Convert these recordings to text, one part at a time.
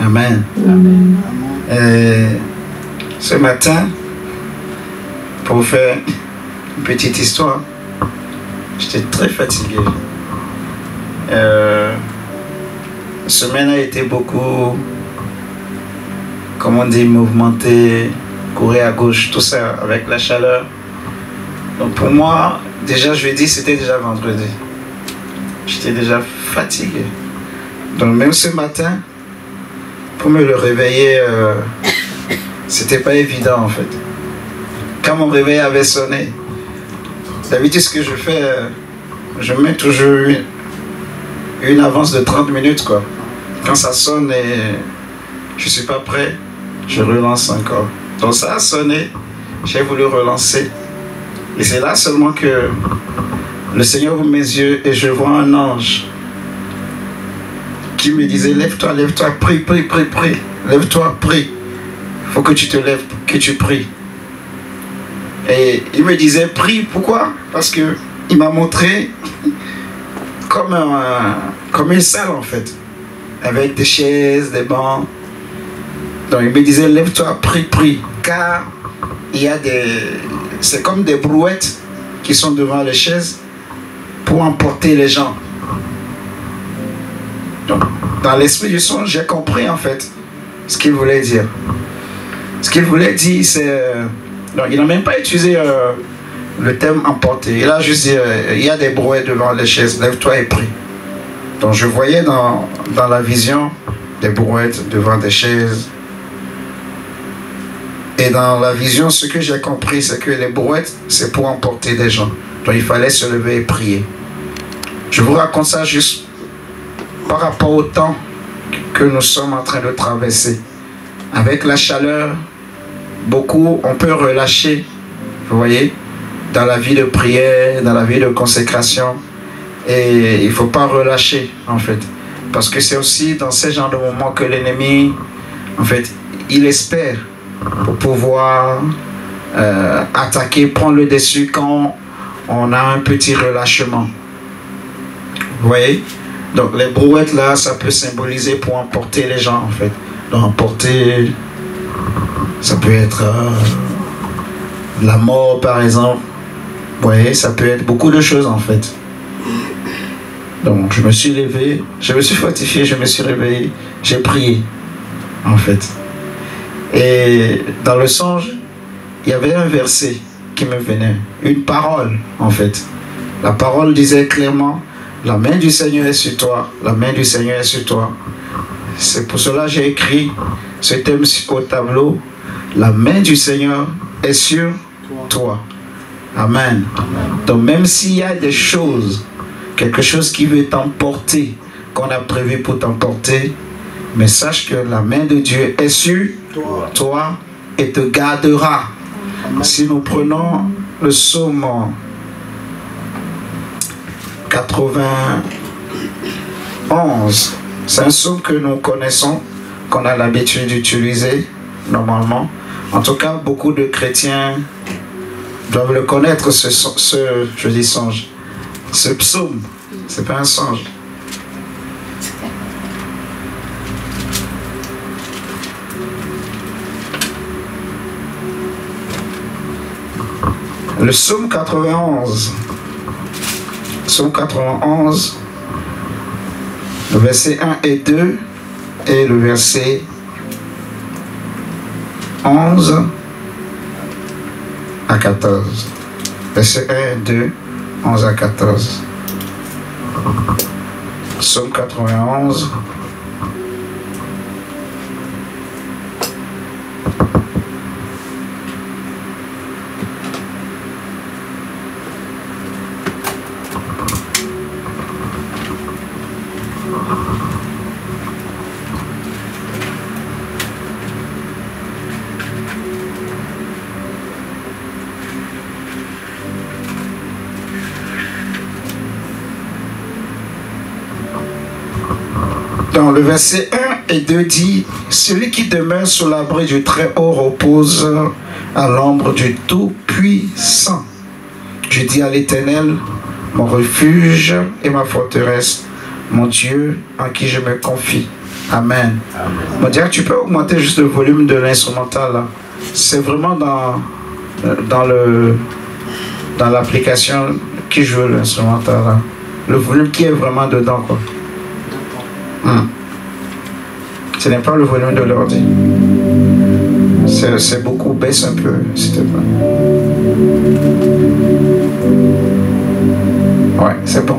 Amen. Amen. Ce matin, pour vous faire une petite histoire, j'étais très fatigué. La semaine a été beaucoup, comment on dit, mouvementée, courir à gauche, tout ça avec la chaleur. Donc pour moi, déjà jeudi, c'était déjà vendredi. J'étais déjà fatigué. Donc même ce matin, pour me le réveiller, c'était pas évident en fait. Quand mon réveil avait sonné, d'habitude ce que je fais, je mets toujours une avance de 30 minutes quoi. Quand ça sonne et je suis pas prêt, je relance encore. Donc ça a sonné, j'ai voulu relancer. Et c'est là seulement que le Seigneur ouvre mes yeux et je vois un ange qui me disait lève-toi, lève-toi, prie, prie, prie, prie. Lève-toi, prie. Il faut que tu te lèves, que tu pries. Et il me disait prie, pourquoi? Parce que il m'a montré comme une salle en fait, avec des chaises, des bancs. Donc il me disait lève-toi, prie, prie, car il y a c'est comme des brouettes qui sont devant les chaises pour emporter les gens. Donc dans l'esprit du son, j'ai compris en fait ce qu'il voulait dire. Ce qu'il voulait dire, c'est donc il n'a même pas utilisé le thème emporter. Il a juste dit il y a des brouettes devant les chaises, lève-toi et prie. Donc je voyais dans la vision des brouettes devant des chaises. Et dans la vision, ce que j'ai compris, c'est que les brouettes, c'est pour emporter des gens. Donc il fallait se lever et prier. Je vous raconte ça juste par rapport au temps que nous sommes en train de traverser. Avec la chaleur, beaucoup, on peut relâcher, vous voyez, dans la vie de prière, dans la vie de consécration. Et il ne faut pas relâcher, en fait. Parce que c'est aussi dans ces genres de moments que l'ennemi, en fait, il espère pour pouvoir attaquer, prendre le dessus quand on a un petit relâchement. Vous voyez? Donc les brouettes là, ça peut symboliser pour emporter les gens en fait. Donc emporter, ça peut être la mort par exemple. Vous voyez, ça peut être beaucoup de choses en fait. Donc je me suis levé, je me suis fortifié, je me suis réveillé, j'ai prié en fait. Et dans le songe, il y avait un verset qui me venait, une parole en fait. La parole disait clairement, la main du Seigneur est sur toi, la main du Seigneur est sur toi. C'est pour cela que j'ai écrit ce thème au tableau, la main du Seigneur est sur toi. Amen. Donc même s'il y a des choses, quelque chose qui veut t'emporter, qu'on a prévu pour t'emporter, mais sache que la main de Dieu est sur toi et te gardera. Si nous prenons le psaume 91, c'est un psaume que nous connaissons, qu'on a l'habitude d'utiliser normalement. En tout cas, beaucoup de chrétiens doivent le connaître, ce psaume. C'est pas un songe. Le psaume 91. Psaume 91, le verset 1 et 2 et le verset 11 à 14. Verset 1 et 2, 11 à 14. Psaume 91. Dans le verset 1 et 2 dit, celui qui demeure sous l'abri du Très-Haut repose à l'ombre du Tout-Puissant. Je dis à l'Éternel, mon refuge et ma forteresse, mon Dieu en qui je me confie. Amen. On va dire que tu peux augmenter juste le volume de l'instrumental là. C'est vraiment dans l'application qui joue l'instrumental là. Le volume qui est vraiment dedans quoi. Ce n'est pas le volume de l'ordi. C'est beaucoup, baisse un peu, s'il te plaît. Ouais, c'est bon.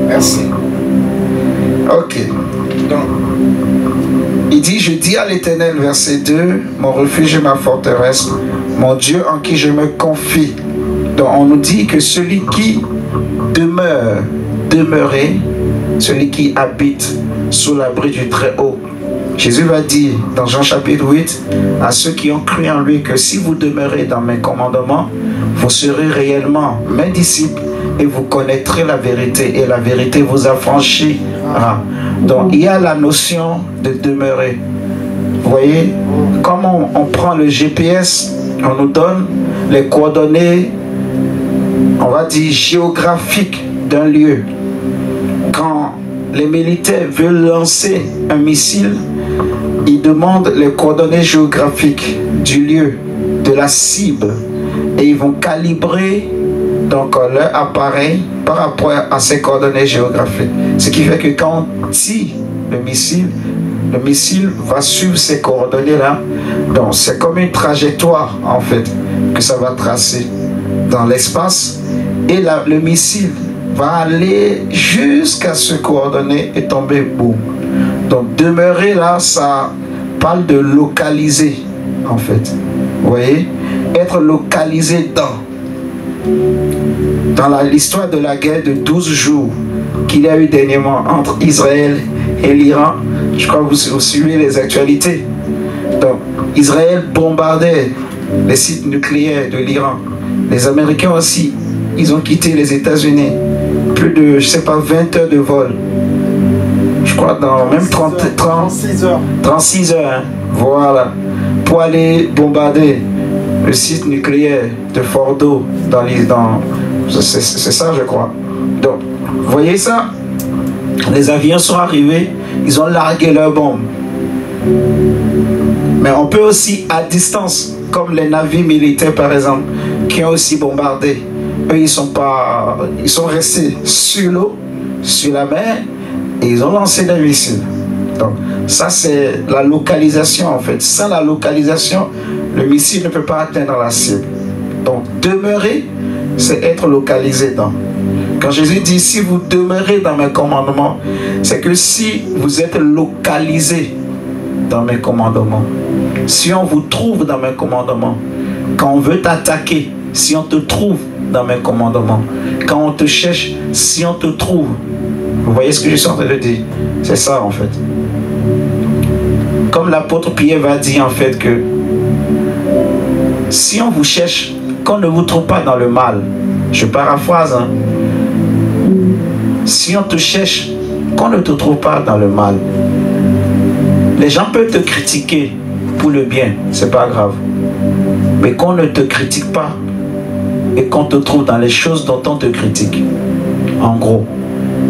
Merci. Ok. Donc, il dit, je dis à l'Éternel, verset 2, mon refuge et ma forteresse, mon Dieu en qui je me confie. Donc, on nous dit que celui qui demeurer, celui qui habite sous l'abri du Très-Haut. Jésus va dire dans Jean chapitre 8 à ceux qui ont cru en lui que si vous demeurez dans mes commandements, vous serez réellement mes disciples et vous connaîtrez la vérité et la vérité vous affranchira. Donc il y a la notion de demeurer. Vous voyez, comme on prend le GPS, on nous donne les coordonnées, on va dire géographiques d'un lieu. Quand les militaires veulent lancer un missile, ils demandent les coordonnées géographiques du lieu, de la cible, et ils vont calibrer donc leur appareil par rapport à ces coordonnées géographiques. Ce qui fait que quand on tire le missile va suivre ces coordonnées-là. Donc c'est comme une trajectoire en fait que ça va tracer dans l'espace, et le missile va aller jusqu'à ce coordonnées et tomber, boum. Donc demeurer là, ça parle de localiser en fait. Vous voyez, être localisé dans l'histoire de la guerre de 12 jours qu'il y a eu dernièrement entre Israël et l'Iran. Je crois que vous suivez les actualités. Donc Israël bombardait les sites nucléaires de l'Iran. Les Américains aussi, ils ont quitté les États-Unis. Plus de, je sais pas, 20 heures de vol. Je crois dans même 36 heures. 36 heures, hein, voilà. Pour aller bombarder le site nucléaire de Fordo c'est ça je crois. Donc, vous voyez ça? Les avions sont arrivés, ils ont largué leurs bombes. Mais on peut aussi à distance, comme les navires militaires par exemple, qui ont aussi bombardé. Eux, ils sont restés sur l'eau, sur la mer, et ils ont lancé des missiles. Donc, ça c'est la localisation en fait. Sans la localisation, le missile ne peut pas atteindre la cible. Donc, demeurer, c'est être localisé dans. Quand Jésus dit, si vous demeurez dans mes commandements, c'est que si vous êtes localisé dans mes commandements, si on vous trouve dans mes commandements, quand on veut t'attaquer, si on te trouve dans mes commandements, quand on te cherche, si on te trouve, vous voyez ce que je suis en train de dire? C'est ça en fait. Comme l'apôtre Pierre va dire en fait que si on vous cherche, qu'on ne vous trouve pas dans le mal, je paraphrase, hein. Si on te cherche, qu'on ne te trouve pas dans le mal. Les gens peuvent te critiquer pour le bien, c'est pas grave. Mais qu'on ne te critique pas et qu'on te trouve dans les choses dont on te critique. En gros,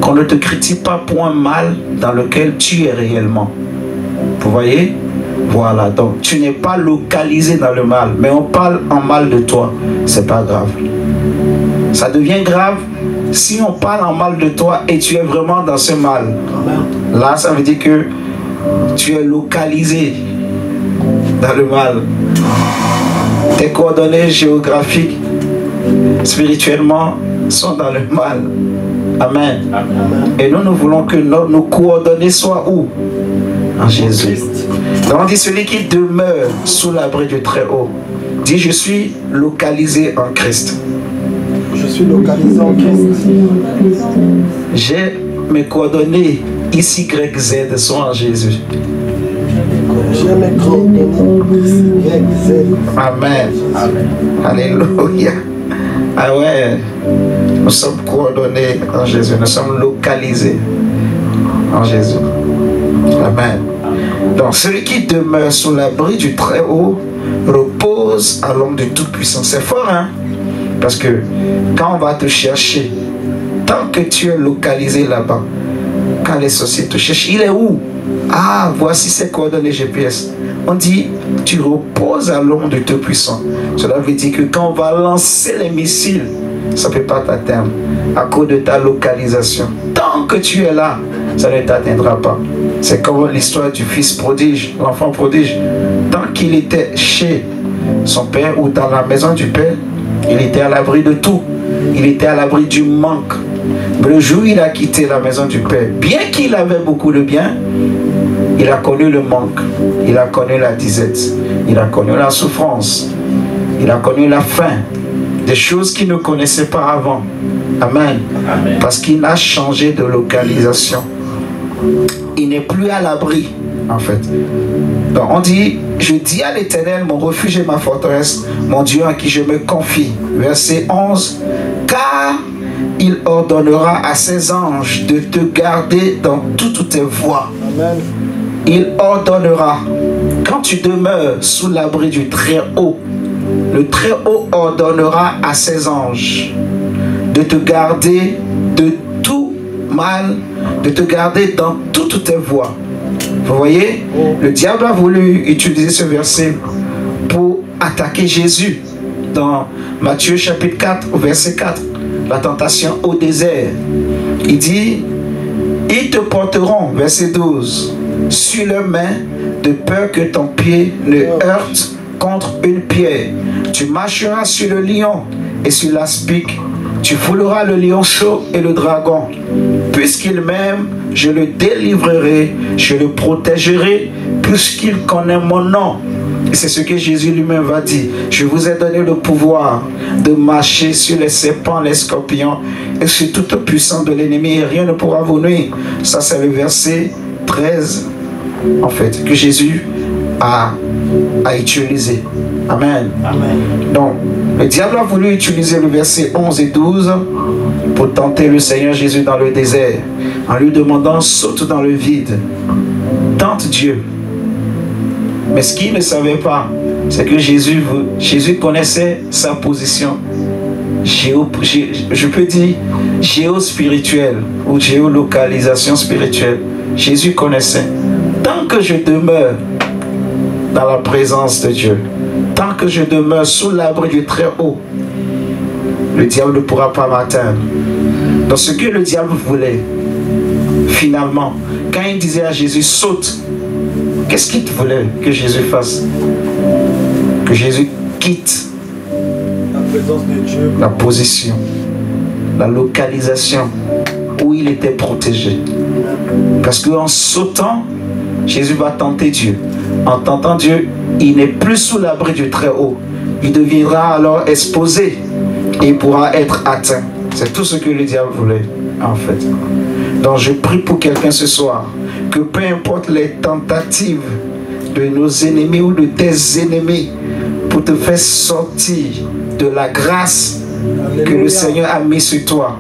qu'on ne te critique pas pour un mal dans lequel tu es réellement. Vous voyez? Voilà, donc tu n'es pas localisé dans le mal, mais on parle en mal de toi, c'est pas grave. Ça devient grave si on parle en mal de toi et tu es vraiment dans ce mal. Là, ça veut dire que tu es localisé dans le mal. Tes coordonnées géographiques, spirituellement, sont dans le mal. Amen. Et nous voulons que nos coordonnées soient où? En Jésus. Donc on dit celui qui demeure sous l'abri du Très-Haut. Dit je suis localisé en Christ. Je suis localisé en Christ. J'ai mes coordonnées YZ sont en Jésus. J'ai mes coordonnées YZ. Amen. Amen. Alléluia. Ah ouais. Nous sommes coordonnés en Jésus. Nous sommes localisés en Jésus. Amen. Donc celui qui demeure sous l'abri du Très-Haut repose à l'ombre du Tout-Puissant. C'est fort, hein? Parce que quand on va te chercher, tant que tu es localisé là-bas, quand les sorciers te cherchent, il est où? Ah, voici ses coordonnées GPS. On dit, tu reposes à l'ombre du Tout-Puissant. Cela veut dire que quand on va lancer les missiles, ça ne peut pas t'atteindre à cause de ta localisation. Tant que tu es là, ça ne t'atteindra pas. C'est comme l'histoire du fils prodige, l'enfant prodige. Tant qu'il était chez son père ou dans la maison du père, il était à l'abri de tout. Il était à l'abri du manque. Mais le jour où il a quitté la maison du père, bien qu'il avait beaucoup de biens, il a connu le manque. Il a connu la disette. Il a connu la souffrance. Il a connu la faim. Des choses qu'il ne connaissait pas avant. Amen. Amen. Parce qu'il a changé de localisation. Il n'est plus à l'abri, en fait. Donc on dit, je dis à l'Éternel, mon refuge et ma forteresse, mon Dieu en qui je me confie. Verset 11. Car il ordonnera à ses anges de te garder dans toutes tes voies. Amen. Il ordonnera. Quand tu demeures sous l'abri du Très-Haut, le Très-Haut ordonnera à ses anges de te garder de tout mal, de te garder dans toutes tes voies. Vous voyez, le diable a voulu utiliser ce verset pour attaquer Jésus dans Matthieu chapitre 4, verset 4, la tentation au désert. Il dit, ils te porteront, verset 12, sur leurs mains, de peur que ton pied ne heurte contre une pierre. Tu marcheras sur le lion et sur l'aspic. Tu fouleras le lionceau et le dragon. Puisqu'il m'aime, je le délivrerai, je le protégerai, puisqu'il connaît mon nom. Et c'est ce que Jésus lui-même va dire. Je vous ai donné le pouvoir de marcher sur les serpents, les scorpions et sur toute puissance de l'ennemi. Et rien ne pourra vous nuire. Ça, c'est le verset 13, en fait, que Jésus a utilisé. Amen. Amen. Donc, le diable a voulu utiliser le verset 11 et 12 pour tenter le Seigneur Jésus dans le désert, en lui demandant, saute dans le vide, tente Dieu. Mais ce qu'il ne savait pas, c'est que Jésus connaissait sa position je peux dire géospirituelle ou géolocalisation spirituelle. Jésus connaissait. Tant que je demeure dans la présence de Dieu, tant que je demeure sous l'abri du Très-Haut, le diable ne pourra pas m'atteindre. Donc ce que le diable voulait, finalement, quand il disait à Jésus, saute, qu'est-ce qu'il voulait que Jésus fasse? Que Jésus quitte la présence de Dieu, la position, la localisation où il était protégé. Parce qu'en sautant, Jésus va tenter Dieu. En tentant Dieu, il n'est plus sous l'abri du Très-Haut. Il deviendra alors exposé et il pourra être atteint. C'est tout ce que le diable voulait, en fait. Donc je prie pour quelqu'un ce soir, que peu importe les tentatives de nos ennemis ou de tes ennemis pour te faire sortir de la grâce que le Seigneur a mis sur toi,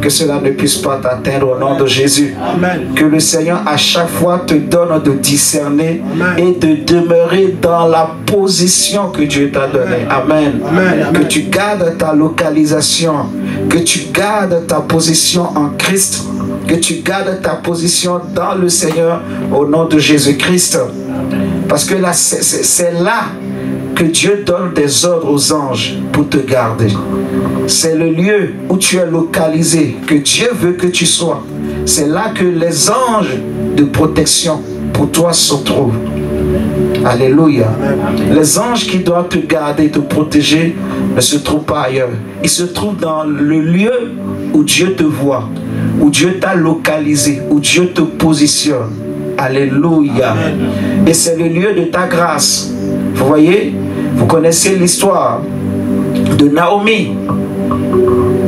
que cela ne puisse pas t'atteindre au nom de Jésus. Amen. Que le Seigneur à chaque fois te donne de discerner. Amen. Et de demeurer dans la position que Dieu t'a donnée. Amen. Amen. Que tu gardes ta localisation, que tu gardes ta position en Christ, que tu gardes ta position dans le Seigneur au nom de Jésus-Christ. Parce que là, c'est là que Dieu donne des ordres aux anges pour te garder. C'est le lieu où tu es localisé, que Dieu veut que tu sois. C'est là que les anges de protection pour toi se trouvent. Alléluia. Les anges qui doivent te garder, te protéger, ne se trouvent pas ailleurs. Ils se trouvent dans le lieu où Dieu te voit, où Dieu t'a localisé, où Dieu te positionne. Alléluia. Et c'est le lieu de ta grâce. Vous voyez, vous connaissez l'histoire de Naomi,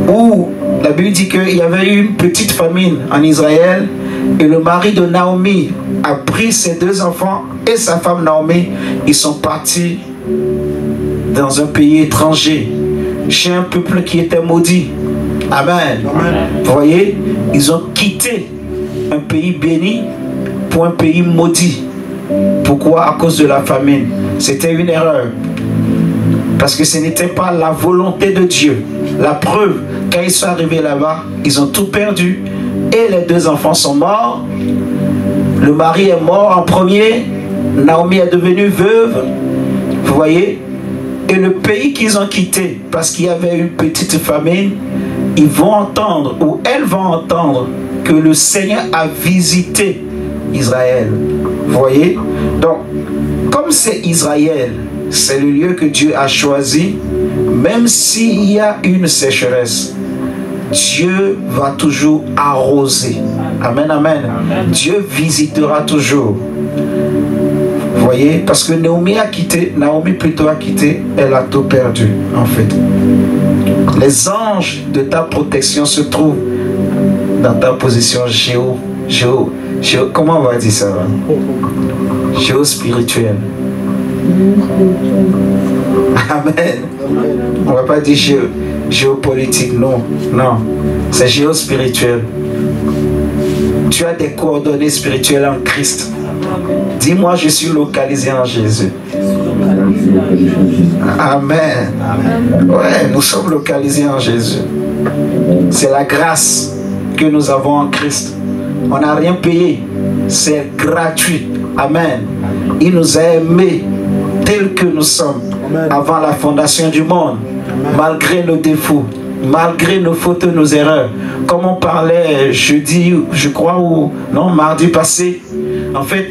où la Bible dit qu'il y avait eu une petite famine en Israël, et le mari de Naomi a pris ses deux enfants et sa femme Naomi. Ils sont partis dans un pays étranger, chez un peuple qui était maudit. Amen. Amen. Vous voyez, ils ont quitté un pays béni pour un pays maudit. Pourquoi? À cause de la famine. C'était une erreur. Parce que ce n'était pas la volonté de Dieu. La preuve, quand ils sont arrivés là-bas, ils ont tout perdu. Et les 2 enfants sont morts. Le mari est mort en premier. Naomi est devenue veuve. Vous voyez? Et le pays qu'ils ont quitté, parce qu'il y avait une petite famine, ils vont entendre, ou elles vont entendre, que le Seigneur a visité Israël. Vous voyez? Donc, comme c'est Israël, c'est le lieu que Dieu a choisi, même s'il y a une sécheresse, Dieu va toujours arroser. Amen, amen. Dieu visitera toujours. Vous voyez? Parce que Naomi a quitté, elle a tout perdu, en fait. Les anges de ta protection se trouvent dans ta position comment on va dire ça? Géospirituelle. Amen. On ne va pas dire géopolitique, non. Non. C'est géospirituel. Tu as des coordonnées spirituelles en Christ. Dis-moi, je suis localisé en Jésus. Amen. Ouais, nous sommes localisés en Jésus. C'est la grâce que nous avons en Christ. On n'a rien payé. C'est gratuit. Amen. Il nous a aimés tels que nous sommes avant la fondation du monde, malgré nos défauts, malgré nos fautes et nos erreurs. Comme on parlait jeudi, je crois, ou non, mardi passé, en fait,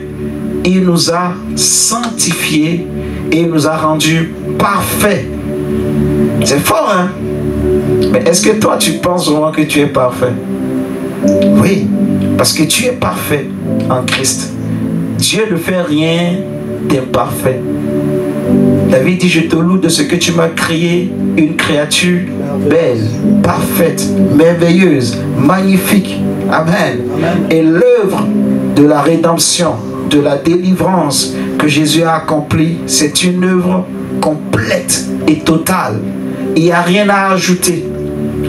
il nous a sanctifiés et il nous a rendus parfaits. C'est fort, hein? Mais est-ce que toi, tu penses vraiment que tu es parfait? Oui, parce que tu es parfait en Christ. Dieu ne fait rien d'imparfait. David dit, je te loue de ce que tu m'as créé, une créature belle, parfaite, merveilleuse, magnifique. Amen. Et l'œuvre de la rédemption, de la délivrance que Jésus a accomplie, c'est une œuvre complète et totale. Il n'y a rien à ajouter.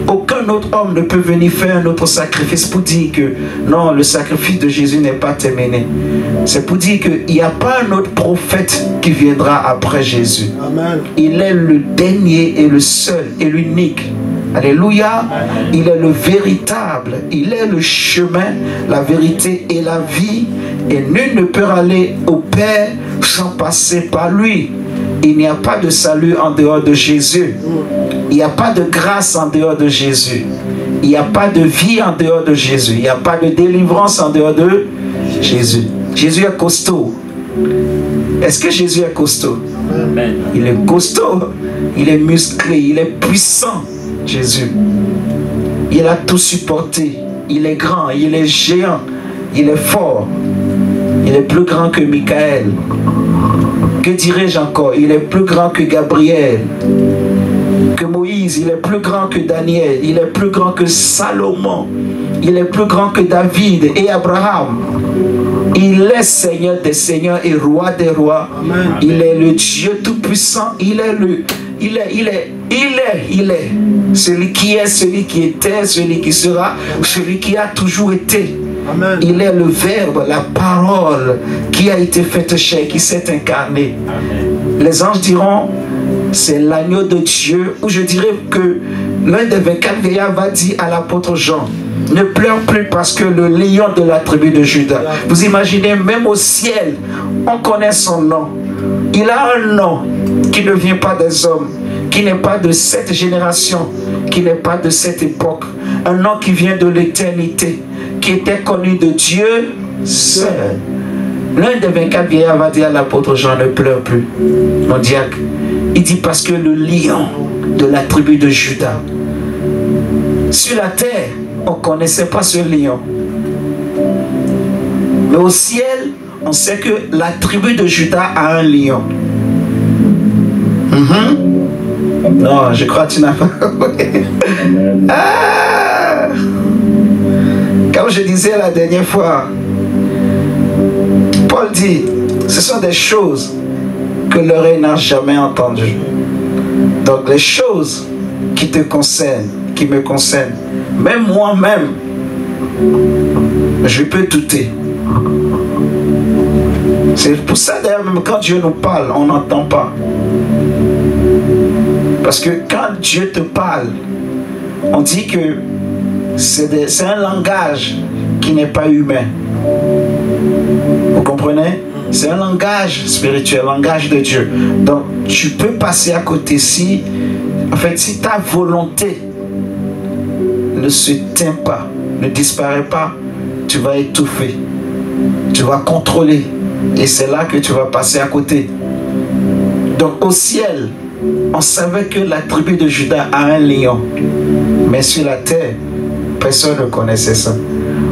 Aucun autre homme ne peut venir faire un autre sacrifice pour dire que non, le sacrifice de Jésus n'est pas terminé. C'est pour dire qu'il n'y a pas un autre prophète qui viendra après Jésus. Amen. Il est le dernier et le seul et l'unique. Alléluia. Il est le véritable. Il est le chemin, la vérité et la vie. Et nul ne peut aller au Père sans passer par lui. Il n'y a pas de salut en dehors de Jésus. Il n'y a pas de grâce en dehors de Jésus. Il n'y a pas de vie en dehors de Jésus. Il n'y a pas de délivrance en dehors de Jésus. Jésus est costaud. Est-ce que Jésus est costaud? Amen. Il est costaud. Il est musclé. Il est puissant. Jésus. Il a tout supporté. Il est grand. Il est géant. Il est fort. Il est plus grand que Michael. Que dirais-je encore? Il est plus grand que Gabriel, que Moïse. Il est plus grand que Daniel. Il est plus grand que Salomon. Il est plus grand que David et Abraham. Il est Seigneur des seigneurs et Roi des rois. Amen. Il est le Dieu tout-puissant. Il est celui qui est, celui qui était, celui qui sera, celui qui a toujours été. Amen. Il est le Verbe, la parole qui a été faite chair, qui s'est incarné. Amen. Les anges diront, c'est l'agneau de Dieu. Ou je dirais que l'un des 24 vieillards va dire à l'apôtre Jean, ne pleure plus parce que le lion de la tribu de Juda. Vous imaginez, même au ciel, on connaît son nom. Il a un nom qui ne vient pas des hommes, qui n'est pas de cette génération, qui n'est pas de cette époque. Un nom qui vient de l'éternité, qui était connu de Dieu seul. L'un des 24 vieillards va dire à l'apôtre Jean, ne pleure plus, mon diacre. Il dit parce que le lion de la tribu de Juda. Sur la terre, on ne connaissait pas ce lion. Mais au ciel, on sait que la tribu de Juda a un lion. Non, je crois que tu n'as pas. Ah! Comme je disais la dernière fois, Paul dit, ce sont des choses que l'oreille n'a jamais entendues. Donc les choses qui te concernent, qui me concernent, même moi-même, je peux douter. C'est pour ça d'ailleurs, même quand Dieu nous parle, on n'entend pas. Parce que quand Dieu te parle, on dit que c'est un langage qui n'est pas humain. Vous comprenez? C'est un langage spirituel, langage de Dieu. Donc, tu peux passer à côté si, en fait, si ta volonté ne se tient pas, ne disparaît pas, tu vas étouffer. Tu vas contrôler. Et c'est là que tu vas passer à côté. Donc, au ciel, on savait que la tribu de Juda a un lion. Mais sur la terre, personne ne connaissait ça.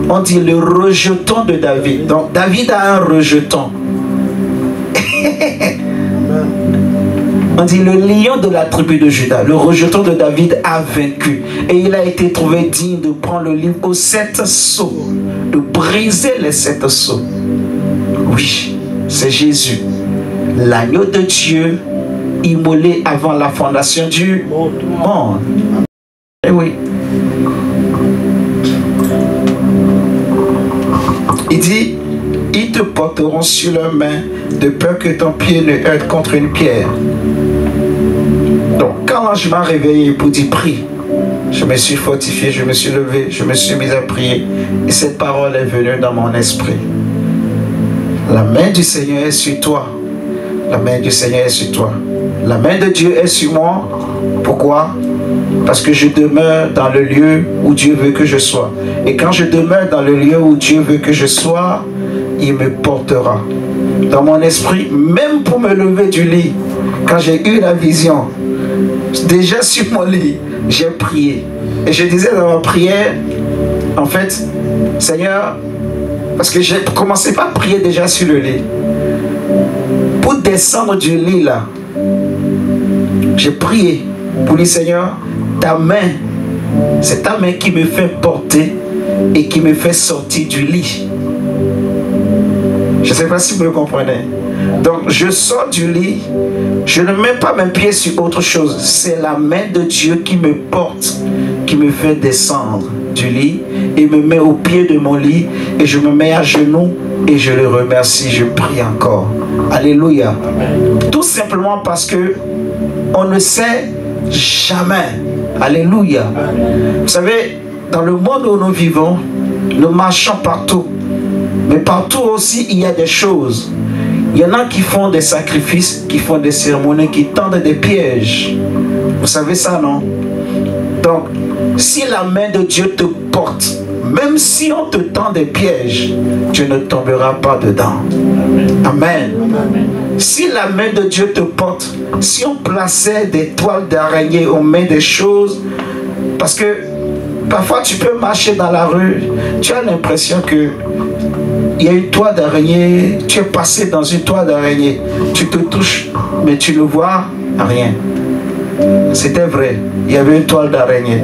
On dit le rejeton de David. Donc, David a un rejeton. On dit le lion de la tribu de Juda, le rejeton de David a vaincu. Et il a été trouvé digne de prendre le livre aux 7 sceaux, de briser les 7 sceaux. Oui, c'est Jésus, l'agneau de Dieu, immolé avant la fondation du monde. Et oui. Il dit, ils te porteront sur leurs mains de peur que ton pied ne heurte contre une pierre. Donc, quand l'ange m'a réveillé pour dire prie, je me suis fortifié, je me suis levé, je me suis mis à prier. Et cette parole est venue dans mon esprit. La main du Seigneur est sur toi. La main du Seigneur est sur toi. La main de Dieu est sur moi. Pourquoi? Parce que je demeure dans le lieu où Dieu veut que je sois. Et quand je demeure dans le lieu où Dieu veut que je sois, il me portera. Dans mon esprit, même pour me lever du lit, quand j'ai eu la vision, déjà sur mon lit, j'ai prié. Et je disais dans ma prière, en fait, Seigneur, parce que j'ai commencé par prier déjà sur le lit. Pour descendre du lit là, j'ai prié pour dire, Seigneur, ta main, c'est ta main qui me fait porter et qui me fait sortir du lit. Je ne sais pas si vous le comprenez. Donc je sors du lit, je ne mets pas mes pieds sur autre chose. C'est la main de Dieu qui me porte, qui me fait descendre du lit et me met au pied de mon lit et je me mets à genoux et je le remercie, je prie encore. Alléluia. Amen. Tout simplement parce que on ne sait jamais. Alléluia. Amen. Vous savez, dans le monde où nous vivons, nous marchons partout. Mais partout aussi, il y a des choses. Il y en a qui font des sacrifices, qui font des cérémonies, qui tendent des pièges. Vous savez ça, non? Donc, si la main de Dieu te porte, même si on te tend des pièges, tu ne tomberas pas dedans. Amen. Amen. Si la main de Dieu te porte, si on plaçait des toiles d'araignée aux mains des choses, parce que parfois tu peux marcher dans la rue, tu as l'impression que il y a une toile d'araignée, tu es passé dans une toile d'araignée, tu te touches, mais tu ne vois rien. C'était vrai, il y avait une toile d'araignée.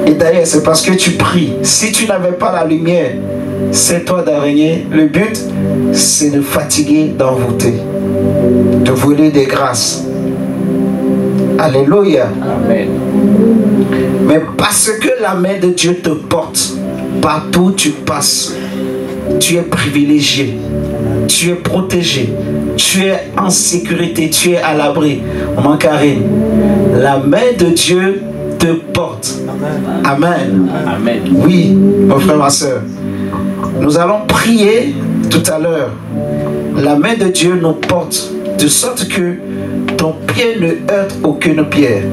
Et d'ailleurs, c'est parce que tu pries. Si tu n'avais pas la lumière, cette toile d'araignée, le but, c'est de fatiguer, d'envoûter, de voler des grâces. Alléluia. Amen. Mais parce que la main de Dieu te porte, partout où tu passes, tu es privilégié, tu es protégé, tu es en sécurité, tu es à l'abri. Maman Karine, la main de Dieu te porte. Amen. Amen. Oui, mon frère, ma soeur. Nous allons prier tout à l'heure. La main de Dieu nous porte de sorte que ton pied ne heurte aucune pierre.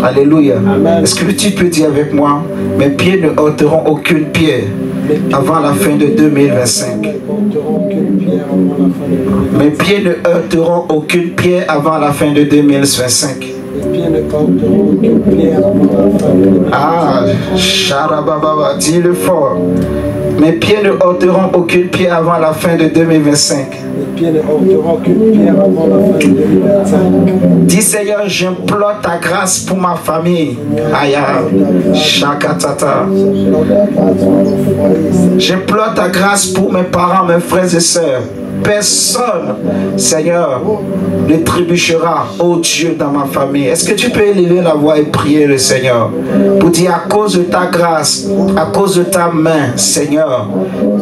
Alléluia. Est-ce que tu peux dire avec moi, mes pieds ne heurteront aucune pierre avant la fin de 2025. Mes pieds ne heurteront aucune pierre avant la fin de 2025. Ah, Charababa, dis-le fort. Mes pieds ne heurteront aucune pierre avant la fin de 2025. Dis Seigneur, j'implore ta grâce pour ma famille. Aya, Shakatata. J'implore ta grâce pour mes parents, mes frères et sœurs. personne, Seigneur, ne trébuchera, oh Dieu, dans ma famille. Est-ce que tu peux élever la voix et prier le Seigneur pour dire à cause de ta grâce, à cause de ta main, Seigneur,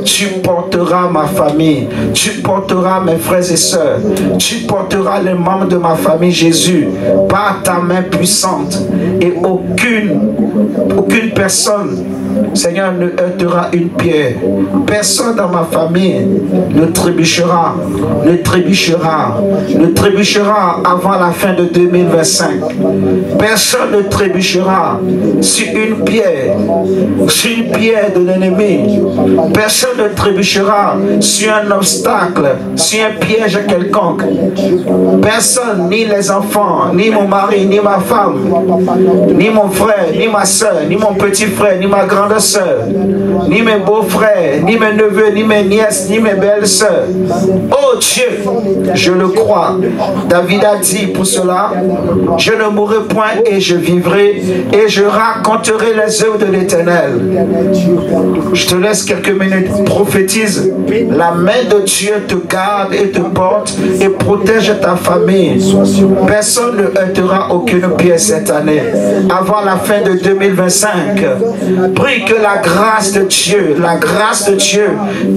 tu porteras ma famille, tu porteras mes frères et sœurs, tu porteras les membres de ma famille, Jésus, par ta main puissante, et aucune personne, Seigneur, ne heurtera une pierre. Personne dans ma famille ne trébuchera avant la fin de 2025. Personne ne trébuchera sur une pierre de l'ennemi. Personne ne trébuchera sur un obstacle, sur un piège quelconque. Personne, ni les enfants, ni mon mari, ni ma femme, ni mon frère, ni ma soeur, ni mon petit frère, ni ma grande soeur, ni mes beaux-frères, ni mes neveux, ni mes nièces, ni mes belles-sœurs. Oh Dieu, je le crois. David a dit pour cela, je ne mourrai point et je vivrai et je raconterai les œuvres de l'Éternel. Je te laisse quelques minutes. Prophétise. La main de Dieu te garde et te porte et protège ta famille. Personne ne heurtera aucune pièce cette année. Avant la fin de 2025, prie que la grâce de Dieu,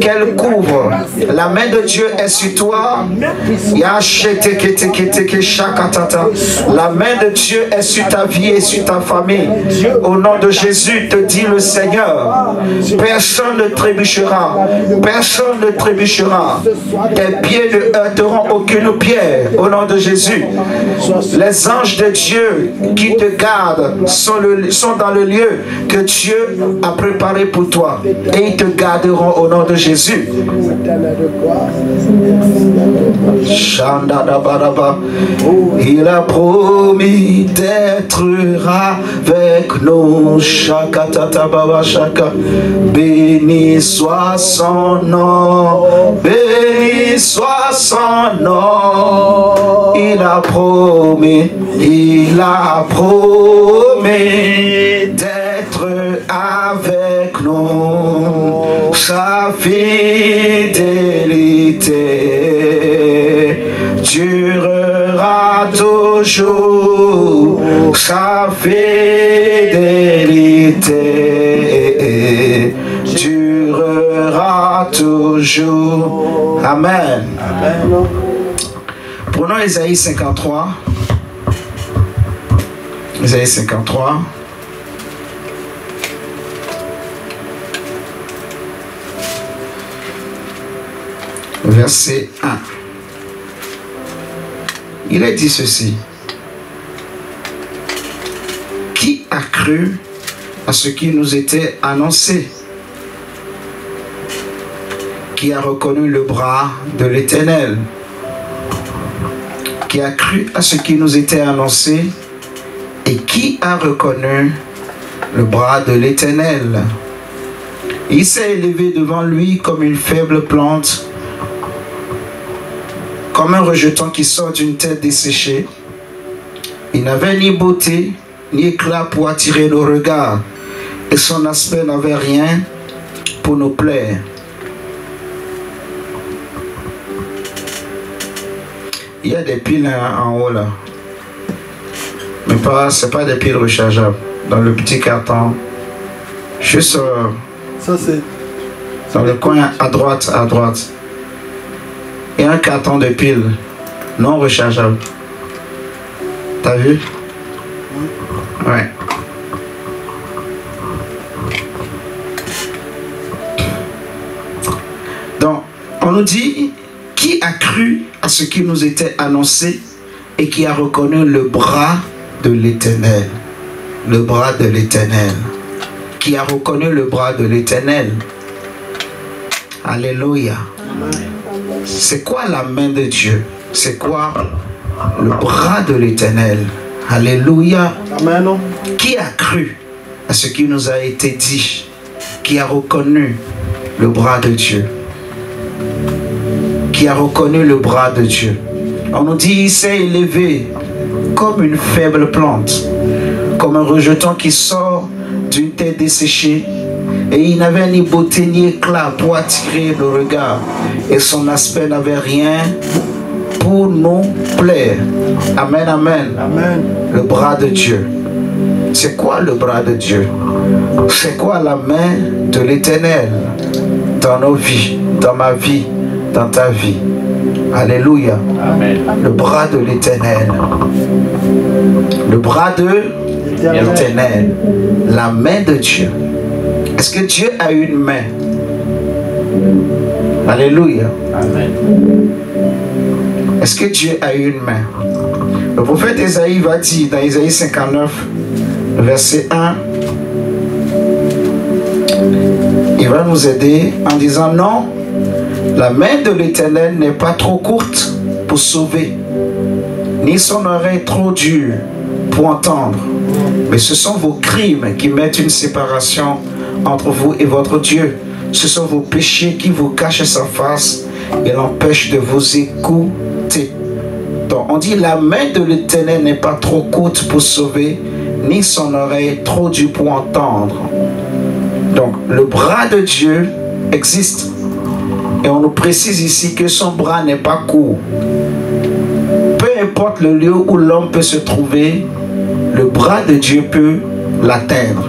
qu'elle couvre. La main de Dieu est sur toi. La main de Dieu est sur ta vie et sur ta famille. Au nom de Jésus, te dit le Seigneur, personne ne trébuchera. Personne ne trébuchera. Tes pieds ne heurteront aucune pierre. Au nom de Jésus. Les anges de Dieu qui te gardent sont dans le lieu que Dieu a préparé pour toi. Et ils te garderont au nom de Jésus. Il a promis d'être avec nous. Béni soit son nom. Béni soit son nom. Il a promis d'être avec nous. Sa fidélité durera toujours. Sa fidélité durera toujours. Amen. Amen. Prenons Ésaïe 53. Ésaïe 53. Verset 1. Il est dit ceci. Qui a cru à ce qui nous était annoncé? Qui a reconnu le bras de l'Éternel? Qui a cru à ce qui nous était annoncé? Et qui a reconnu le bras de l'Éternel? Il s'est élevé devant lui comme une faible plante, comme un rejeton qui sort d'une tête desséchée. Il n'avait ni beauté, ni éclat pour attirer nos regards, et son aspect n'avait rien pour nous plaire. Il y a des piles en haut là, mais ce n'est pas des piles rechargeables. Dans le petit carton, juste ça c'est dans le coin à droite. Et un carton de piles non rechargeable. T'as vu? Ouais. Donc, on nous dit, qui a cru à ce qui nous était annoncé et qui a reconnu le bras de l'Éternel? Le bras de l'Éternel. Qui a reconnu le bras de l'Éternel? Alléluia. C'est quoi la main de Dieu? C'est quoi le bras de l'Éternel? Alléluia. Amen. Qui a cru à ce qui nous a été dit? Qui a reconnu le bras de Dieu? Qui a reconnu le bras de Dieu? On nous dit, il s'est élevé comme une faible plante, comme un rejeton qui sort d'une terre desséchée. Et il n'avait ni beauté ni éclat pour attirer le regard. Et son aspect n'avait rien pour nous plaire. Amen, amen. Amen. Le bras de Dieu. C'est quoi le bras de Dieu? C'est quoi la main de l'Éternel dans nos vies, dans ma vie, dans ta vie? Alléluia. Amen. Le bras de l'Éternel. Le bras de l'Éternel. La main de Dieu. Est-ce que Dieu a une main? Alléluia. Amen. Est-ce que Dieu a une main? Le prophète Ésaïe va dire dans Ésaïe 59, verset 1, il va nous aider en disant non, la main de l'Éternel n'est pas trop courte pour sauver, ni son oreille trop dure pour entendre. Mais ce sont vos crimes qui mettent une séparation entre vous et votre Dieu. Ce sont vos péchés qui vous cachent sa face et l'empêchent de vous écouter. Donc on dit la main de l'Éternel n'est pas trop courte pour sauver, ni son oreille trop dure pour entendre. Donc le bras de Dieu existe. Et on nous précise ici que son bras n'est pas court. Peu importe le lieu où l'homme peut se trouver, le bras de Dieu peut l'atteindre.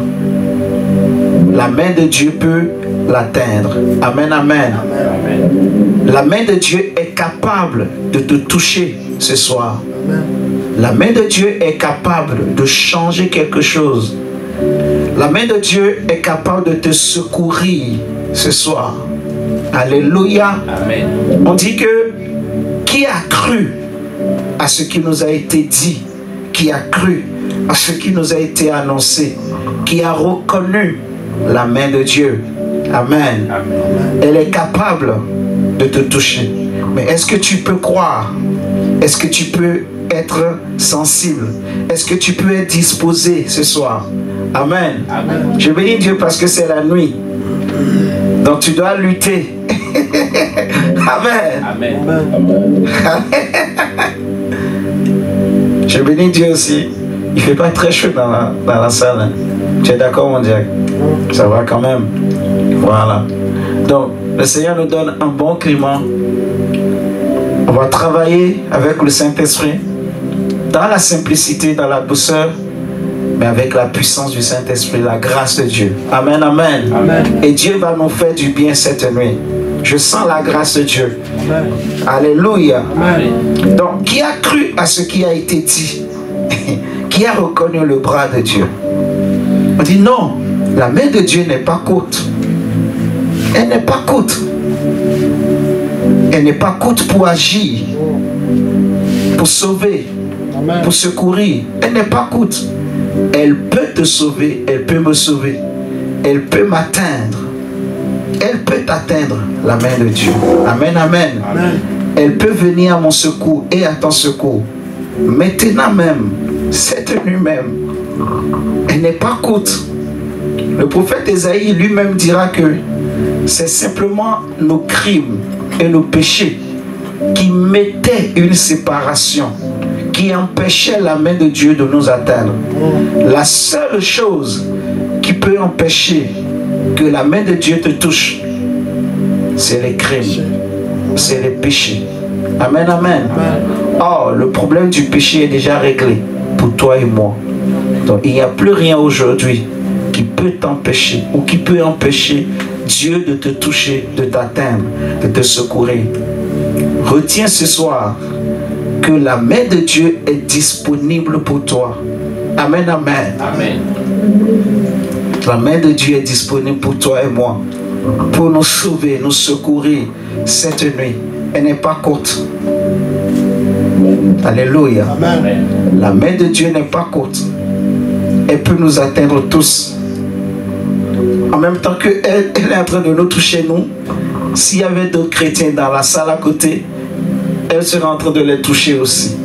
La main de Dieu peut l'atteindre. Amen, amen. Amen. La main de Dieu est capable de te toucher ce soir. La main de Dieu est capable de changer quelque chose. La main de Dieu est capable de te secourir ce soir. Alléluia. Amen. On dit que qui a cru à ce qui nous a été dit, qui a cru à ce qui nous a été annoncé, qui a reconnu la main de Dieu. Amen. Amen. Elle est capable de te toucher. Mais est-ce que tu peux croire? Est-ce que tu peux être sensible? Est-ce que tu peux être disposé ce soir? Amen. Amen. Je bénis Dieu parce que c'est la nuit. Donc tu dois lutter. Amen. Amen. Je bénis Dieu aussi. Il ne fait pas très chaud dans la salle. Hein. Tu es d'accord, mon Dieu? Ça va quand même. Voilà. Donc, le Seigneur nous donne un bon climat. On va travailler avec le Saint-Esprit dans la simplicité, dans la douceur, mais avec la puissance du Saint-Esprit, la grâce de Dieu. Amen, amen. Amen. Et Dieu va nous faire du bien cette nuit. Je sens la grâce de Dieu. Amen. Alléluia. Amen. Donc, qui a cru à ce qui a été dit? Qui a reconnu le bras de Dieu? On dit non, la main de Dieu n'est pas courte. Elle n'est pas courte. Elle n'est pas courte pour agir, pour sauver, Amen. pour secourir. Elle n'est pas courte. Elle peut te sauver, elle peut me sauver. Elle peut m'atteindre. Elle peut t'atteindre, la main de Dieu. Amen, amen. Amen. Elle peut venir à mon secours et à ton secours. Maintenant même, cette nuit même, elle n'est pas courte. Le prophète Ésaïe lui-même dira que c'est simplement nos crimes et nos péchés qui mettaient une séparation, qui empêchaient la main de Dieu de nous atteindre. La seule chose qui peut empêcher que la main de Dieu te touche, c'est les crimes, c'est les péchés. Amen, amen. Or, le problème du péché est déjà réglé pour toi et moi. Donc, il n'y a plus rien aujourd'hui qui peut t'empêcher ou qui peut empêcher Dieu de te toucher, de t'atteindre, de te secourir. Retiens ce soir que la main de Dieu est disponible pour toi. Amen, amen. Amen. La main de Dieu est disponible pour toi et moi, pour nous sauver, nous secourir cette nuit. Elle n'est pas courte. Alléluia. Amen. La main de Dieu n'est pas courte. Elle peut nous atteindre tous. En même temps qu'elle est en train de nous toucher, nous, s'il y avait d'autres chrétiens dans la salle à côté, elle serait en train de les toucher aussi.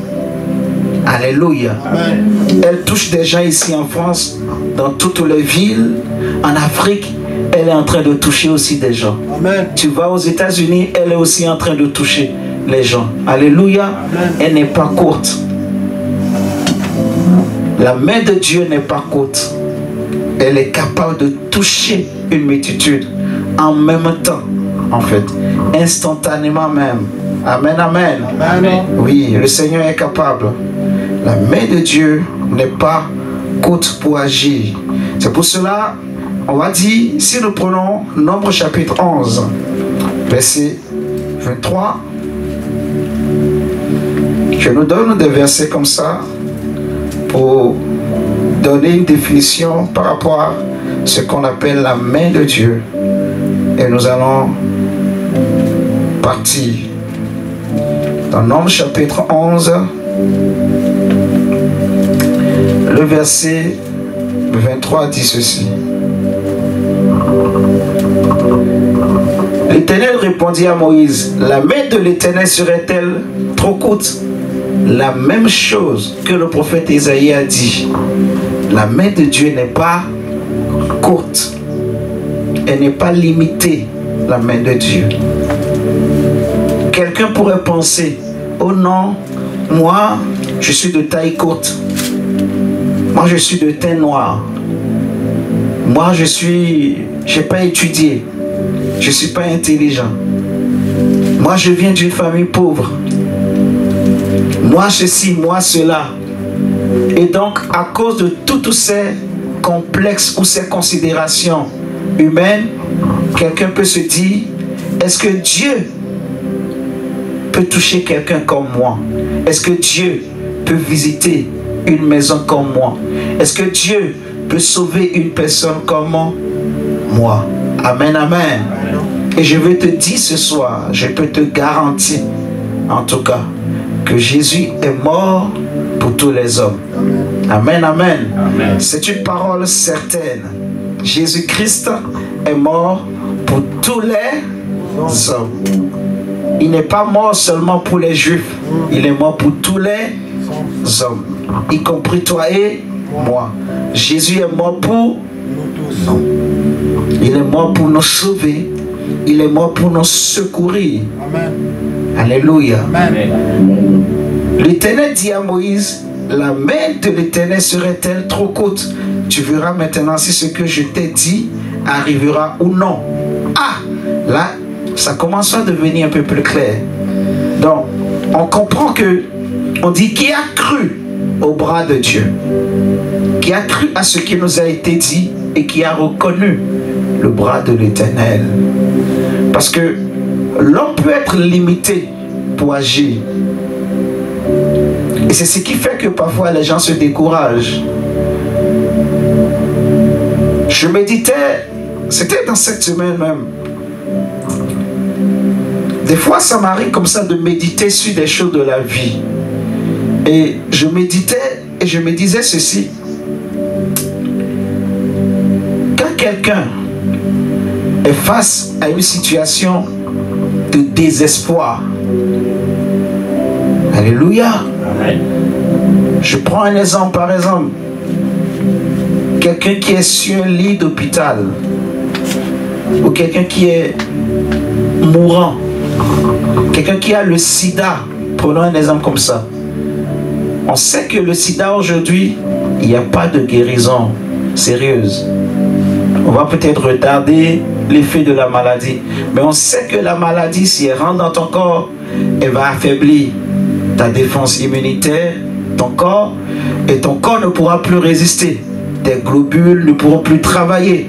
Alléluia. Amen. Elle touche des gens ici en France, dans toutes les villes, en Afrique, elle est en train de toucher aussi des gens. Amen. Tu vas aux États-Unis, elle est aussi en train de toucher les gens. Alléluia. Amen. Elle n'est pas courte. La main de Dieu n'est pas courte. elle est capable de toucher une multitude en même temps, en fait, instantanément même. Amen, amen. Amen. Oui, le Seigneur est capable. La main de Dieu n'est pas courte pour agir. C'est pour cela, on va dire, si nous prenons Nombre chapitre 11, verset 23, je nous donne des versets comme ça pour donner une définition par rapport à ce qu'on appelle la main de Dieu. Et nous allons partir dans Nombre chapitre 11, le verset 23 dit ceci. L'Éternel répondit à Moïse, la main de l'Éternel serait-elle trop courte? La même chose que le prophète Isaïe a dit. La main de Dieu n'est pas courte. Elle n'est pas limitée, la main de Dieu. Quelqu'un pourrait penser, oh non, moi, je suis de taille courte. Moi, je suis de teint noir. Moi, j'ai pas étudié. Je suis pas intelligent. Moi, je viens d'une famille pauvre. Moi, ceci, moi, cela. Et donc, à cause de tous ces complexes ou ces considérations humaines, quelqu'un peut se dire, est-ce que Dieu peut toucher quelqu'un comme moi? Est-ce que Dieu peut visiter une maison comme moi? Est-ce que Dieu peut sauver une personne comme moi? Amen, amen. Et je vais te dire ce soir, je peux te garantir, en tout cas, que Jésus est mort pour tous les hommes. Amen, amen. Amen. C'est une parole certaine. Jésus-Christ est mort pour tous les hommes. Il n'est pas mort seulement pour les Juifs. Il est mort pour tous les hommes, y compris toi et moi. Jésus est mort pour nous. Il est mort pour nous sauver. Il est mort pour nous secourir. Amen. Alléluia. Amen. L'Éternel dit à Moïse, la main de l'Éternel serait-elle trop courte? Tu verras maintenant si ce que je t'ai dit arrivera ou non. Ah, là, ça commence à devenir un peu plus clair. Donc, on comprend que, on dit qui a cru au bras de Dieu, qui a cru à ce qui nous a été dit et qui a reconnu le bras de l'Éternel. Parce que l'homme peut être limité pour agir. Et c'est ce qui fait que parfois les gens se découragent. Je méditais, c'était dans cette semaine même. Des fois, ça m'arrive comme ça de méditer sur des choses de la vie. Et je méditais et je me disais ceci. Quand quelqu'un est face à une situation de désespoir, alléluia. Amen. Je prends un exemple, par exemple. Quelqu'un qui est sur un lit d'hôpital, ou quelqu'un qui est mourant, quelqu'un qui a le sida, prenons un exemple comme ça. On sait que le sida aujourd'hui, il n'y a pas de guérison sérieuse. On va peut-être retarder l'effet de la maladie, mais on sait que la maladie, si elle rentre dans ton corps, elle va affaiblir ta défense immunitaire, ton corps, et ton corps ne pourra plus résister. Tes globules ne pourront plus travailler.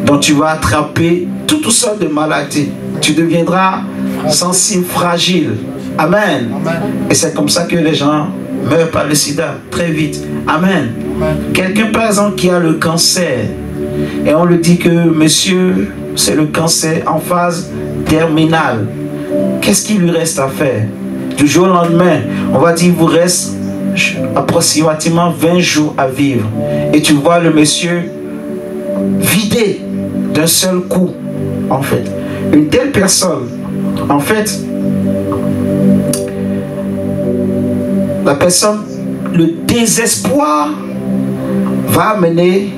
Donc tu vas attraper toutes sortes de maladies. Tu deviendras sensible, fragile. Amen. Amen. Et c'est comme ça que les gens meurent par le sida très vite. Amen. Amen. Quelqu'un par exemple qui a le cancer, et on lui dit que monsieur, c'est le cancer en phase terminale. Qu'est-ce qu'il lui reste à faire? Du jour au lendemain, on va dire qu'il vous reste approximativement 20 jours à vivre. Et tu vois le monsieur vidé d'un seul coup, en fait. Une telle personne, en fait, la personne, le désespoir va amener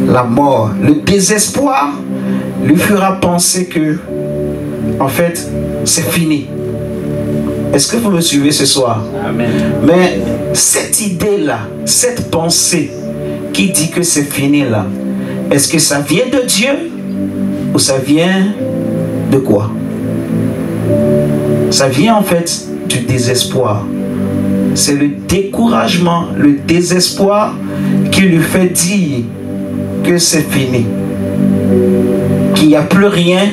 la mort. Le désespoir lui fera penser que, en fait, c'est fini. Est-ce que vous me suivez ce soir? Amen. Mais cette idée-là, cette pensée, qui dit que c'est fini là, est-ce que ça vient de Dieu ou ça vient de quoi? Ça vient en fait du désespoir. C'est le découragement, le désespoir qui lui fait dire que c'est fini, qu'il n'y a plus rien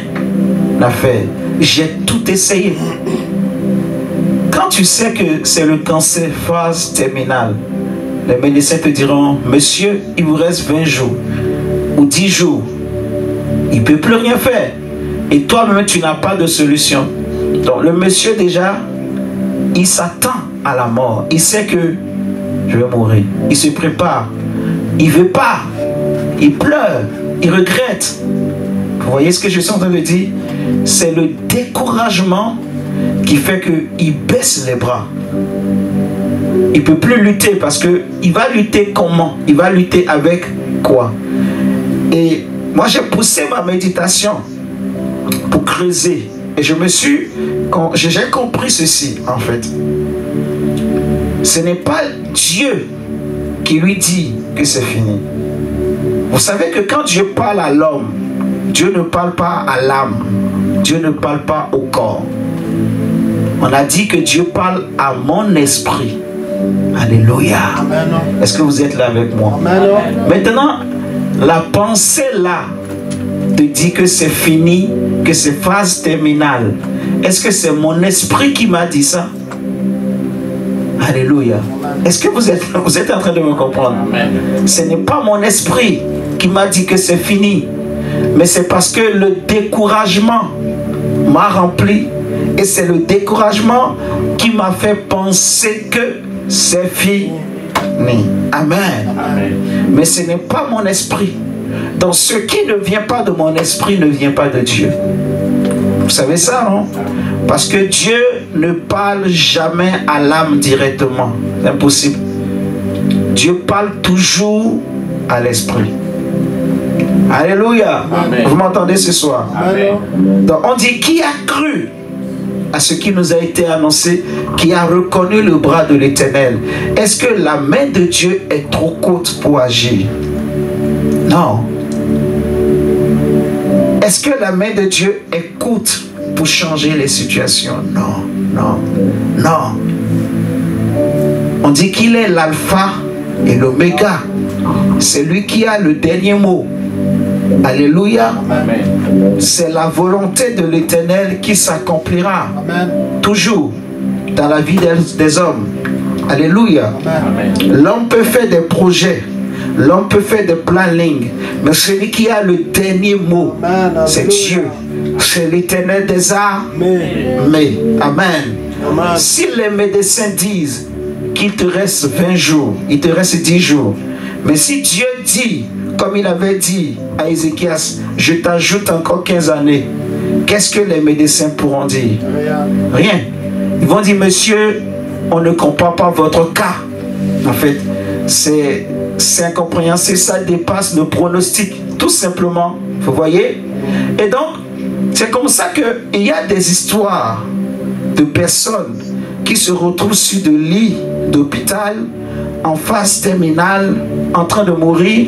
à faire. J'ai tout essayé. Quand tu sais que c'est le cancer phase terminale, les médecins te diront, monsieur, il vous reste 20 jours ou 10 jours. Il ne peut plus rien faire. Et toi-même, tu n'as pas de solution. Donc le monsieur déjà, il s'attend à la mort. Il sait que je vais mourir. Il se prépare. Il ne veut pas. Il pleure. Il regrette. Vous voyez ce que je suis en train de dire? C'est le découragement qui fait qu'il baisse les bras. Il ne peut plus lutter parce qu'il va lutter comment? Il va lutter avec quoi? Et moi j'ai poussé ma méditation pour creuser. Et j'ai compris ceci en fait. Ce n'est pas Dieu qui lui dit que c'est fini. Vous savez que quand Dieu parle à l'homme, Dieu ne parle pas à l'âme. Dieu ne parle pas au corps. On a dit que Dieu parle à mon esprit. Alléluia. Est-ce que vous êtes là avec moi? Amen. Maintenant, la pensée là te dit que c'est fini, que c'est phase terminale. Est-ce que c'est mon esprit qui m'a dit ça? Alléluia. Est-ce que vous êtes en train de me comprendre? Amen. Ce n'est pas mon esprit qui m'a dit que c'est fini, mais c'est parce que le découragement m'a rempli et c'est le découragement qui m'a fait penser que c'est fini. Amen. Amen. Mais ce n'est pas mon esprit. Donc ce qui ne vient pas de mon esprit ne vient pas de Dieu. Vous savez ça, non? Parce que Dieu ne parle jamais à l'âme directement. C'est impossible. Dieu parle toujours à l'esprit. Alléluia. Amen. Vous m'entendez ce soir? Amen. Donc on dit, qui a cru à ce qui nous a été annoncé, qui a reconnu le bras de l'Éternel? Est-ce que la main de Dieu est trop courte pour agir? Non. Est-ce que la main de Dieu est courte pour changer les situations? Non, non, non. On dit qu'il est l'alpha et l'oméga. C'est lui qui a le dernier mot. Alléluia. C'est la volonté de l'Éternel qui s'accomplira toujours dans la vie des hommes. Alléluia. L'homme peut faire des projets, l'homme peut faire des plannings, mais celui qui a le dernier mot, c'est Dieu. C'est l'Éternel des armées. Amen. Si les médecins disent qu'il te reste 20 jours, il te reste 10 jours, mais si Dieu dit, comme il avait dit à Ézéchias, je t'ajoute encore 15 années, qu'est-ce que les médecins pourront dire? Rien. Ils vont dire, monsieur, on ne comprend pas votre cas. En fait, c'est incompréhensible, ça dépasse le pronostic, tout simplement. Vous voyez? Et donc, c'est comme ça qu'il y a des histoires de personnes qui se retrouvent sur des lits d'hôpital, en phase terminale, en train de mourir,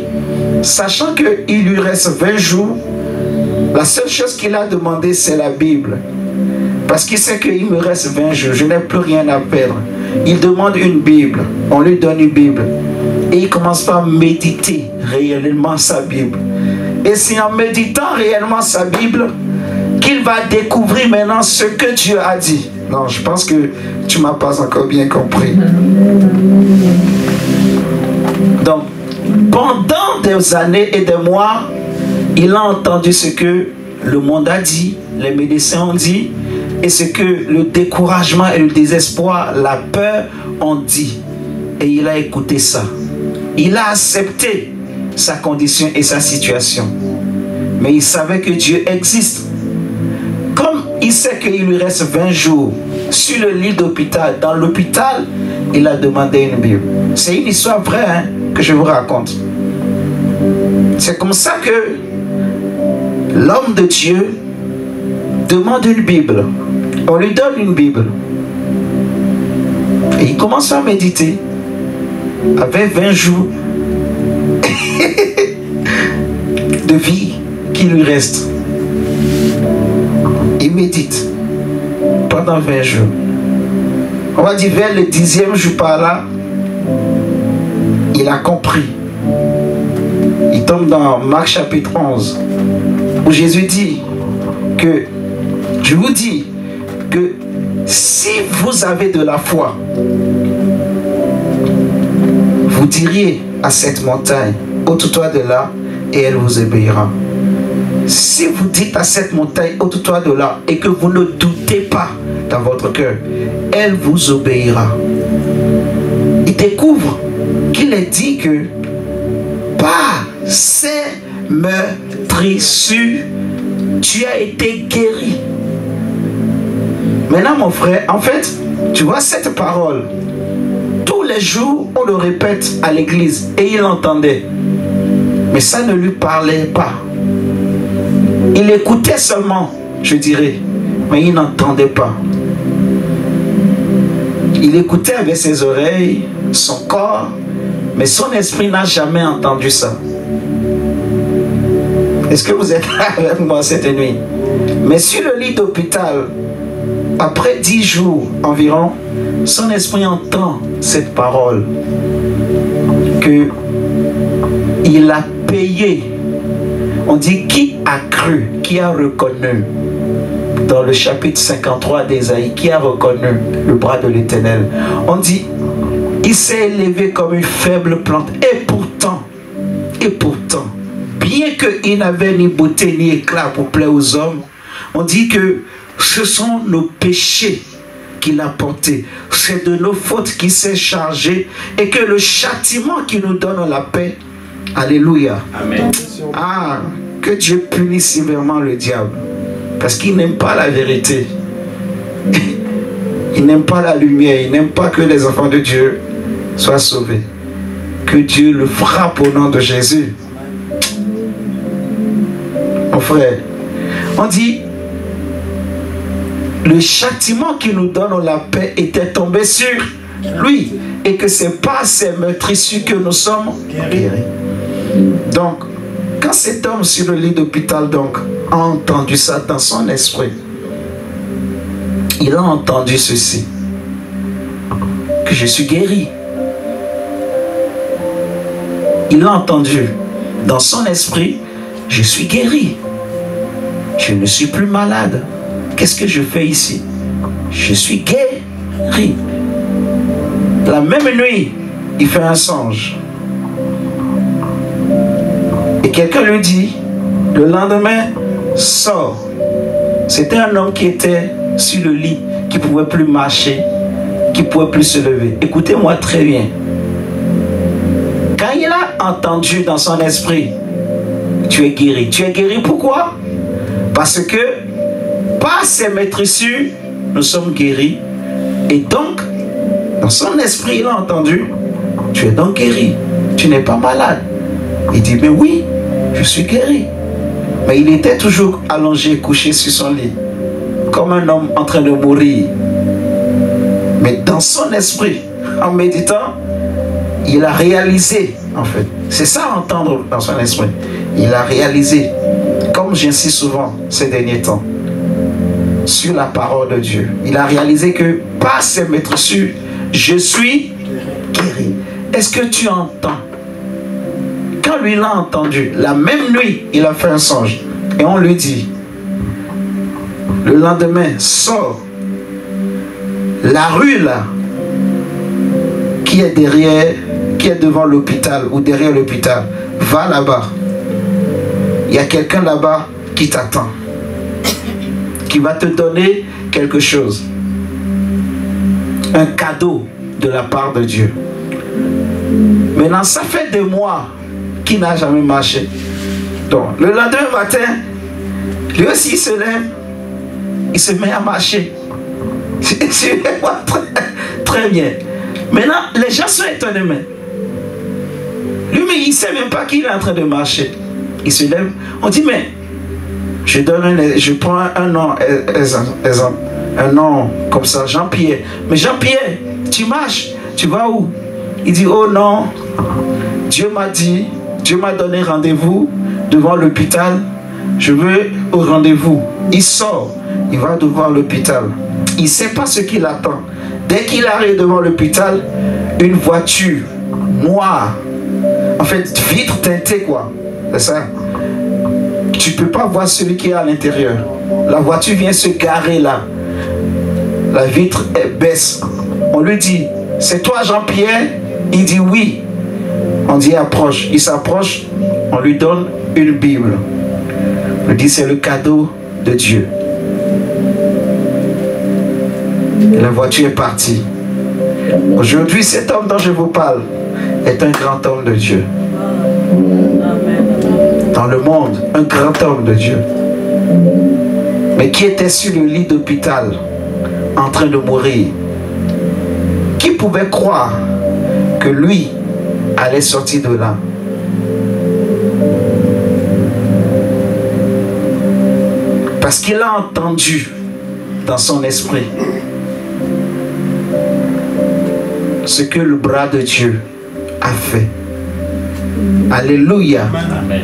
sachant qu'il lui reste 20 jours. La seule chose qu'il a demandé, c'est la Bible. Parce qu'il sait qu'il me reste 20 jours, je n'ai plus rien à perdre. Il demande une Bible, on lui donne une Bible. Et il commence par méditer réellement sa Bible. Et c'est en méditant réellement sa Bible qu'il va découvrir maintenant ce que Dieu a dit. Non, je pense que tu ne m'as pas encore bien compris. Donc, pendant des années et des mois, il a entendu ce que le monde a dit, les médecins ont dit, et ce que le découragement et le désespoir, la peur ont dit. Et il a écouté ça. Il a accepté sa condition et sa situation. Mais il savait que Dieu existe. Comme il sait qu'il lui reste 20 jours sur le lit d'hôpital, dans l'hôpital, il a demandé une Bible. C'est une histoire vraie hein, que je vous raconte. C'est comme ça que l'homme de Dieu demande une Bible. On lui donne une Bible. Et il commence à méditer. Avec 20 jours. de vie qui lui reste. Il médite pendant 20 jours. On va dire vers le 10e jour par là, il a compris. Il tombe dans Marc chapitre 11, où Jésus dit que, je vous dis, que si vous avez de la foi, vous diriez à cette montagne, ôte-toi de là, et elle vous obéira. Si vous dites à cette montagne, ôte-toi de là, et que vous ne doutez pas dans votre cœur, elle vous obéira. Il découvre qu'il est dit que par ces meurtrissures, tu as été guéri. Maintenant, mon frère, en fait, tu vois cette parole, tous les jours, on le répète à l'église et il entendait. Mais ça ne lui parlait pas. Il écoutait seulement, je dirais, mais il n'entendait pas. Il écoutait avec ses oreilles, son corps, mais son esprit n'a jamais entendu ça. Est-ce que vous êtes là avec moi cette nuit? Mais sur le lit d'hôpital, après 10 jours environ, son esprit entend cette parole que il a payé. On dit qui a cru, qui a reconnu. Dans le chapitre 53 d'Ésaïe, qui a reconnu le bras de l'Éternel. On dit, il s'est élevé comme une faible plante. Et pourtant, bien qu'il n'avait ni beauté ni éclat pour plaire aux hommes, on dit que ce sont nos péchés qu'il a portés. C'est de nos fautes qu'il s'est chargé et que le châtiment qui nous donne la paix. Alléluia. Amen. Ah, que Dieu punisse sévèrement le diable. Parce qu'il n'aime pas la vérité. Il n'aime pas la lumière. Il n'aime pas que les enfants de Dieu soient sauvés. Que Dieu le frappe au nom de Jésus. Mon frère, on dit, le châtiment qui nous donne la paix était tombé sur lui. Et que c'est par ces meurtrissures que nous sommes guéris. Donc, quand cet homme sur le lit d'hôpital donc a entendu ça dans son esprit, il a entendu ceci, que je suis guéri. Il a entendu dans son esprit, je suis guéri. Je ne suis plus malade. Qu'est-ce que je fais ici? Je suis guéri. La même nuit, il fait un songe. Et quelqu'un lui dit, le lendemain, sors. C'était un homme qui était sur le lit, qui ne pouvait plus marcher, qui ne pouvait plus se lever. Écoutez-moi très bien. Quand il a entendu dans son esprit, tu es guéri. Tu es guéri pourquoi? Parce que par ces meurtrissures, nous sommes guéris. Et donc, dans son esprit, il a entendu, tu es donc guéri. Tu n'es pas malade. Il dit, mais oui, je suis guéri. Mais il était toujours allongé, couché sur son lit, comme un homme en train de mourir. Mais dans son esprit, en méditant, il a réalisé, en fait. C'est ça entendre dans son esprit. Il a réalisé, comme j'insiste souvent ces derniers temps, sur la parole de Dieu. Il a réalisé que par ces meurtrissures, je suis guéri. Est-ce que tu entends? Quand lui l'a entendu, la même nuit, il a fait un songe. Et on lui dit, le lendemain, sors. La rue là, qui est derrière, qui est devant l'hôpital ou derrière l'hôpital, va là-bas. Il y a quelqu'un là-bas qui t'attend, qui va te donner quelque chose. Un cadeau de la part de Dieu. Maintenant, ça fait 2 mois qu'il n'a jamais marché. Donc, le lendemain matin, lui aussi il se lève, il se met à marcher. Suivez-moi très bien. Maintenant, les gens sont étonnés. Mais lui, mais il ne sait même pas qu'il est en train de marcher. Il se lève. On dit, mais je prends un nom, exemple, un nom comme ça, Jean-Pierre. Mais Jean-Pierre, tu marches, tu vas où? Il dit, oh non, Dieu m'a dit, Dieu m'a donné rendez-vous devant l'hôpital. Je veux au rendez-vous. Il sort, il va devant l'hôpital. Il ne sait pas ce qu'il attend. Dès qu'il arrive devant l'hôpital, une voiture noire, en fait, vitre teintée quoi, c'est ça. Tu ne peux pas voir celui qui est à l'intérieur. La voiture vient se garer là. La vitre elle baisse. On lui dit, c'est toi Jean-Pierre? Il dit oui. On dit approche. Il s'approche, on lui donne une Bible. On lui dit c'est le cadeau de Dieu. Et la voiture est partie. Aujourd'hui, cet homme dont je vous parle est un grand homme de Dieu. Dans le monde, un grand homme de Dieu. Mais qui était sur le lit d'hôpital, en train de mourir. Qui pouvait croire que lui allait sortir de là? Parce qu'il a entendu dans son esprit ce que le bras de Dieu a fait. Alléluia. Amen.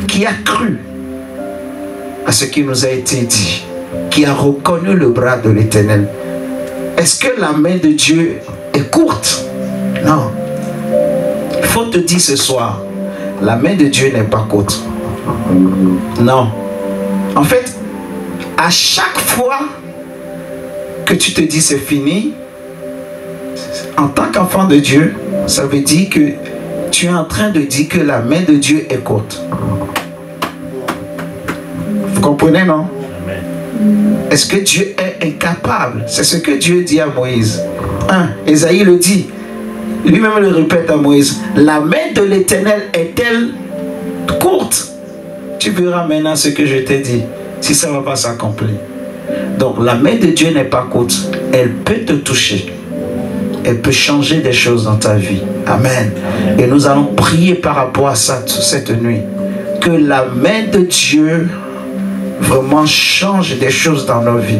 Qui a cru à ce qui nous a été dit, qui a reconnu le bras de l'Éternel. Est-ce que la main de Dieu est courte? Non. Il faut te dire ce soir, la main de Dieu n'est pas courte. Non. En fait, à chaque fois que tu te dis c'est fini, en tant qu'enfant de Dieu, ça veut dire que tu es en train de dire que la main de Dieu est courte. Vous comprenez, non? Est-ce que Dieu est incapable? C'est ce que Dieu dit à Moïse. Ésaïe le dit. Lui-même le répète à Moïse. La main de l'Éternel est-elle courte? Tu verras maintenant ce que je t'ai dit, si ça ne va pas s'accomplir. Donc la main de Dieu n'est pas courte. Elle peut te toucher. Elle peut changer des choses dans ta vie. Amen. Et nous allons prier par rapport à ça cette nuit. Que la main de Dieu vraiment change des choses dans nos vies.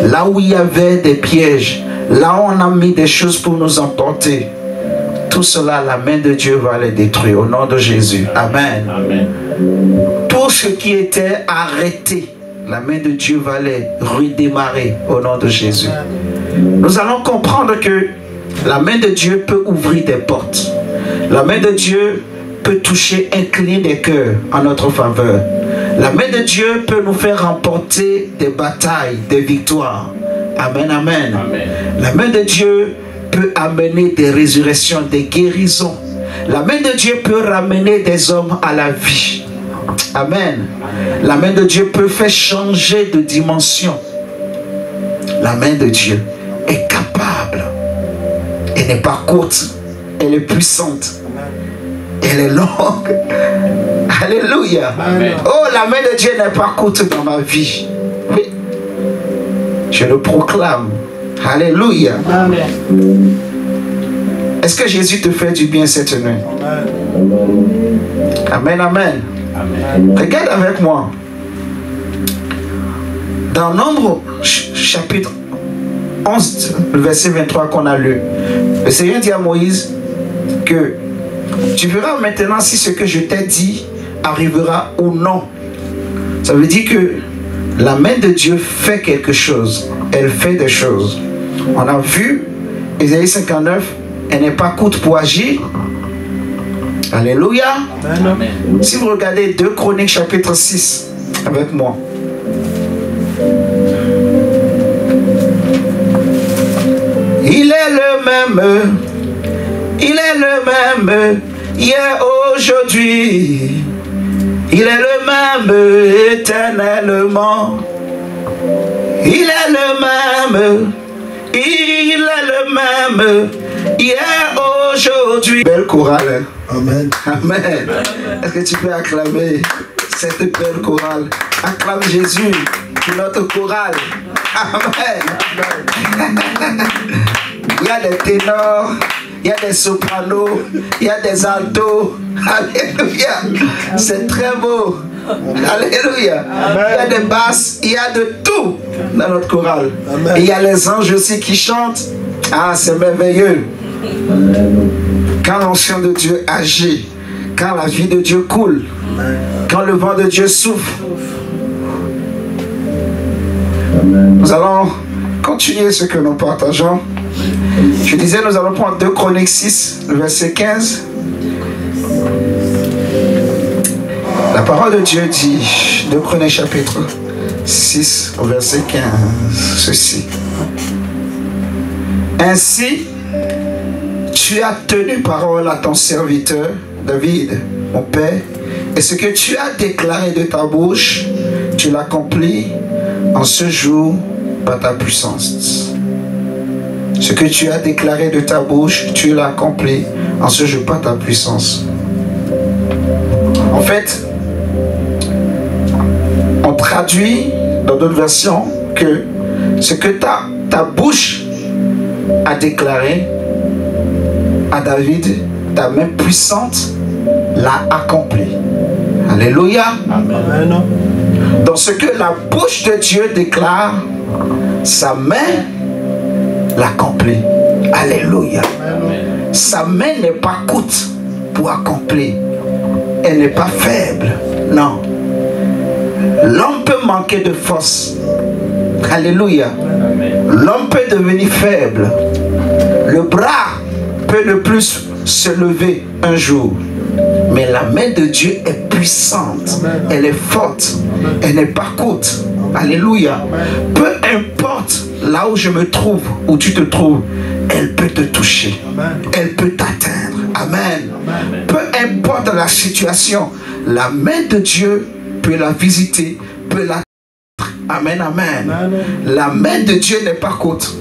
Là où il y avait des pièges, là où on a mis des choses pour nous emporter, tout cela, la main de Dieu va les détruire au nom de Jésus. Amen. Amen. Tout ce qui était arrêté, la main de Dieu va les redémarrer au nom de Jésus. Nous allons comprendre que la main de Dieu peut ouvrir des portes. La main de Dieu peut toucher un clin des cœurs en notre faveur. La main de Dieu peut nous faire remporter des batailles, des victoires. Amen, amen. Amen. La main de Dieu peut amener des résurrections, des guérisons. La main de Dieu peut ramener des hommes à la vie. Amen. La main de Dieu peut faire changer de dimension. La main de Dieu est capable. Elle n'est pas courte. Elle est puissante. Elle est longue. Alléluia. Amen. Oh, la main de Dieu n'est pas courte dans ma vie. Oui. Je le proclame. Alléluia. Amen. Est-ce que Jésus te fait du bien cette nuit? Amen, amen. Amen. Regarde avec moi. Dans Nombre chapitre 11, le verset 23 qu'on a lu, le Seigneur dit à Moïse que tu verras maintenant si ce que je t'ai dit arrivera ou non. Ça veut dire que la main de Dieu fait quelque chose. Elle fait des choses. On a vu, Ésaïe 59, elle n'est pas courte pour agir. Alléluia. Amen. Si vous regardez 2 Chroniques chapitre 6 avec moi. Il est le même. Il est le même. Hier, aujourd'hui. Il est le même éternellement. Il est le même. Il est le même. Hier, aujourd'hui. Belle chorale. Amen. Amen. Est-ce que tu peux acclamer cette belle chorale? Acclame Jésus pour notre chorale. Amen. Il y a des ténors, il y a des sopranos, il y a des altos. Alléluia. C'est très beau. Alléluia. Il y a des basses, il y a de tout dans notre chorale. Et il y a les anges aussi qui chantent. Ah, c'est merveilleux. Quand l'onction de Dieu agit, quand la vie de Dieu coule, quand le vent de Dieu souffle. Nous allons continuer ce que nous partageons. Je disais, nous allons prendre 2 Chroniques 6, le verset 15. La parole de Dieu dit, 2 Chroniques chapitre 6, au verset 15, ceci. Ainsi, tu as tenu parole à ton serviteur, David, mon père, et ce que tu as déclaré de ta bouche, tu l'accomplis en ce jour par ta puissance. Ce que tu as déclaré de ta bouche, tu l'as accompli en ce jour par ta puissance. En fait, on traduit dans d'autres versions que ce que ta bouche a déclaré à David, ta main puissante l'a accompli. Alléluia. Amen. Dans ce que la bouche de Dieu déclare, sa main l'accomplit. Alléluia. Amen. Sa main n'est pas courte pour accomplir. Elle n'est pas faible. Non. L'homme peut manquer de force. Alléluia. L'homme peut devenir faible. Le bras peut ne plus se lever un jour. Mais la main de Dieu est puissante. Elle est forte. Elle n'est pas courte. Alléluia. Peu importe là où je me trouve, où tu te trouves, elle peut te toucher. Elle peut t'atteindre. Amen. Peu importe la situation, la main de Dieu peut la visiter, peut la... Amen, amen. La main de Dieu n'est pas courte.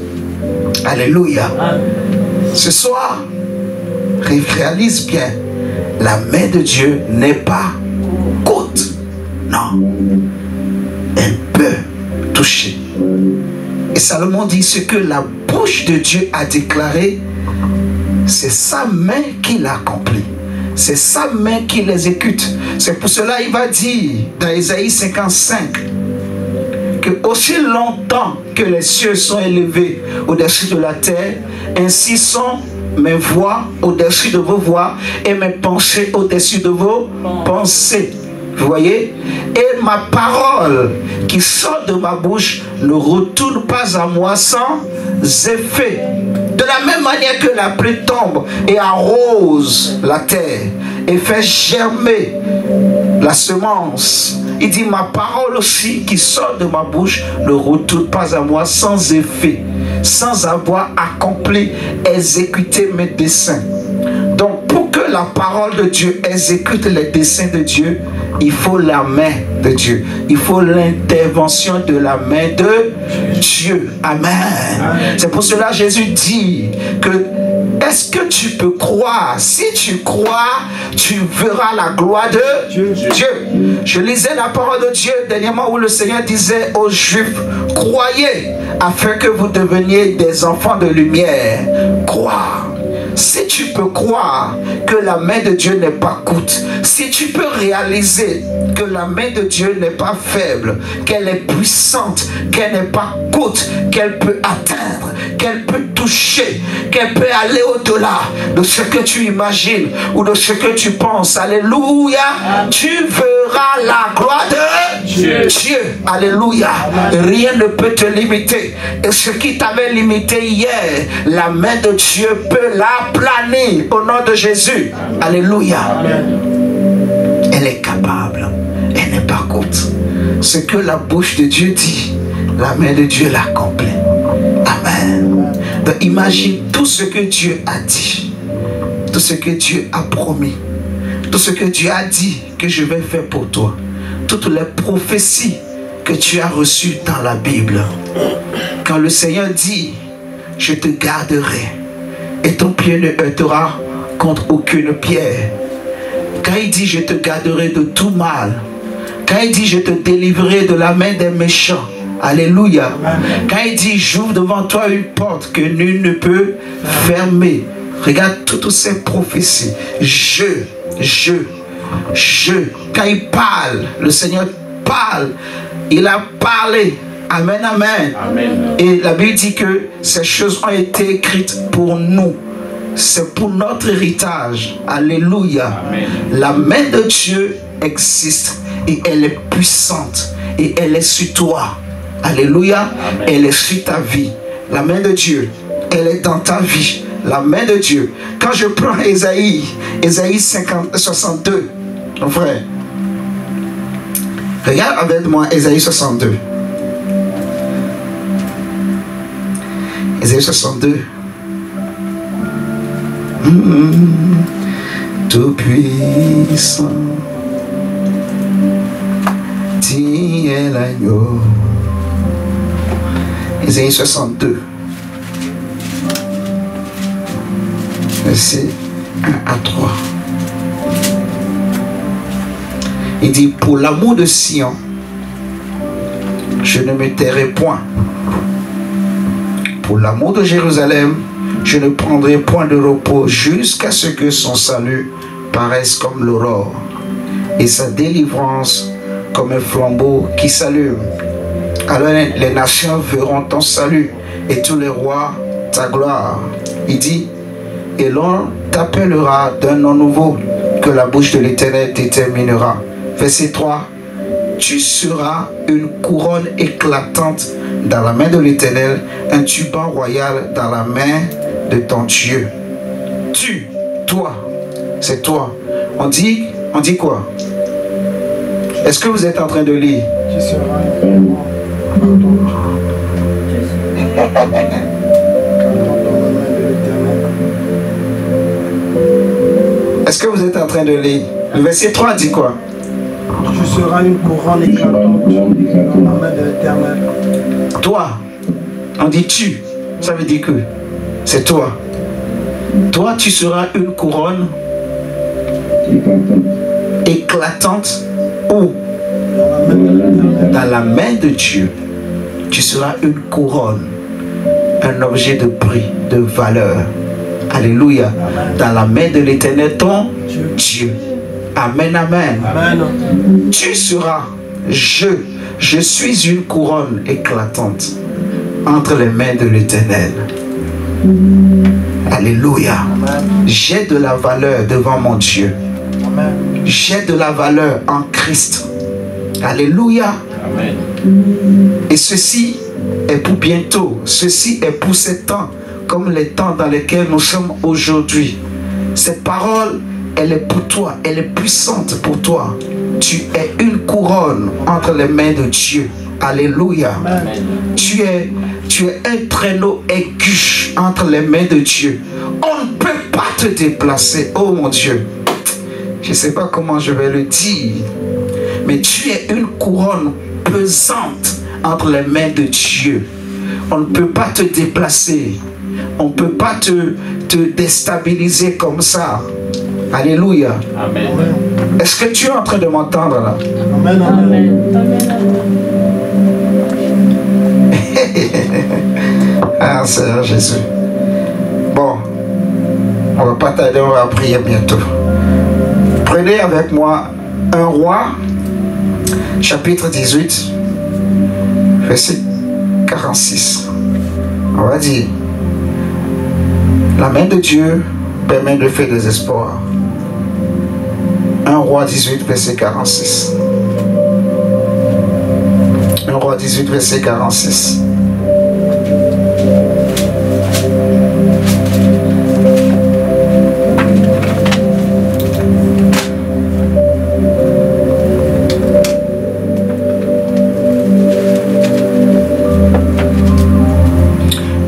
Alléluia. Ce soir, réalise bien, la main de Dieu n'est pas courte. Non. Elle peut toucher. Et Salomon dit ce que la bouche de Dieu a déclaré, c'est sa main qui l'accomplit. C'est sa main qui l'exécute. C'est pour cela qu'il va dire dans Ésaïe 55 que aussi longtemps que les cieux sont élevés au-dessus de la terre, ainsi sont mes voix au-dessus de vos voix et mes pensées au-dessus de vos pensées. Vous voyez? Et ma parole qui sort de ma bouche ne retourne pas à moi sans effet. De la même manière que la pluie tombe et arrose la terre et fait germer la semence, il dit ma parole aussi qui sort de ma bouche ne retourne pas à moi sans effet, sans avoir accompli, exécuté mes desseins. Donc pour que la parole de Dieu exécute les desseins de Dieu, il faut la main de Dieu. Il faut l'intervention de la main de Dieu. Amen. C'est pour cela que Jésus dit que est-ce que tu peux croire? Si tu crois, tu verras la gloire de Dieu. Je lisais la parole de Dieu dernièrement où le Seigneur disait aux Juifs, croyez afin que vous deveniez des enfants de lumière. Croire. Si tu peux croire que la main de Dieu n'est pas courte, si tu peux réaliser que la main de Dieu n'est pas faible, qu'elle est puissante, qu'elle n'est pas courte, qu'elle peut atteindre, qu'elle peut toucher, qu'elle peut aller au-delà de ce que tu imagines ou de ce que tu penses. Alléluia. Tu verras la gloire de Dieu. Alléluia. Rien ne peut te limiter. Et ce qui t'avait limité hier, la main de Dieu peut l'aplanir au nom de Jésus. Alléluia. Elle est capable. Elle n'est pas courte. Ce que la bouche de Dieu dit, la main de Dieu l'accomplit. Amen. Donc imagine tout ce que Dieu a dit, tout ce que Dieu a promis, tout ce que Dieu a dit que je vais faire pour toi, toutes les prophéties que tu as reçues dans la Bible. Quand le Seigneur dit, je te garderai et ton pied ne heurtera contre aucune pierre. Quand il dit, je te garderai de tout mal, quand il dit, je te délivrerai de la main des méchants, alléluia. Quand il dit, j'ouvre devant toi une porte que nul ne peut fermer. Regarde toutes ces prophéties. Quand il parle, le Seigneur parle. Il a parlé. Amen, amen. Amen. Et la Bible dit que ces choses ont été écrites pour nous. c'est pour notre héritage. Alléluia. Amen. La main de Dieu existe et elle est puissante et elle est sur toi. Alléluia. Amen. Elle est sur ta vie. La main de Dieu, elle est dans ta vie. La main de Dieu. Quand je prends Ésaïe 62, mon frère, regarde avec moi Ésaïe 62. Ésaïe 62. Tout puissant, tu es l'agneau. Ésaïe 62. Verset 1 à 3. Il dit, pour l'amour de Sion, je ne me tairai point. Pour l'amour de Jérusalem, je ne prendrai point de repos jusqu'à ce que son salut paraisse comme l'aurore et sa délivrance comme un flambeau qui s'allume. Alors les nations verront ton salut et tous les rois ta gloire. Il dit, et l'on t'appellera d'un nom nouveau que la bouche de l'Éternel déterminera. Verset 3. Tu seras une couronne éclatante dans la main de l'Éternel, un tuban royal dans la main de ton Dieu. Tu, toi, c'est toi. On dit quoi? Est-ce que vous êtes en train de lire? Tu seras une Est-ce que vous êtes en train de lire? Le verset 3 dit quoi? Tu seras une couronne éclatante dans la main de l'Éternel. Toi, on dit tu, ça veut dire que c'est toi. Toi, tu seras une couronne éclatante où? Dans la main de Dieu. Tu seras une couronne, un objet de prix, de valeur. Alléluia. Dans la main de l'Éternel, ton Dieu. Amen, amen. Amen. Tu seras, je suis une couronne éclatante entre les mains de l'Éternel. Alléluia. J'ai de la valeur devant mon Dieu. Amen. J'ai de la valeur en Christ. Alléluia. Amen. Et ceci est pour bientôt. Ceci est pour ces temps, comme les temps dans lesquels nous sommes aujourd'hui. Cette parole, elle est pour toi. Elle est puissante pour toi. Tu es une couronne entre les mains de Dieu. Alléluia. Amen. Tu es un traîneau aigu entre les mains de Dieu. On ne peut pas te déplacer. Oh mon Dieu. Je ne sais pas comment je vais le dire. Mais tu es une couronne pesante entre les mains de Dieu. On ne peut pas te déplacer. On ne peut pas te déstabiliser comme ça. Alléluia. Amen. Est-ce que tu es en train de m'entendre là? Amen. Amen. Ah, Seigneur Jésus. Bon, on va pas tarder, on va prier bientôt. Prenez avec moi 1 Roi, chapitre 18, verset 46. On va dire, la main de Dieu permet de faire des espoirs. 1 Roi 18, verset 46. 1 Roi 18, verset 46.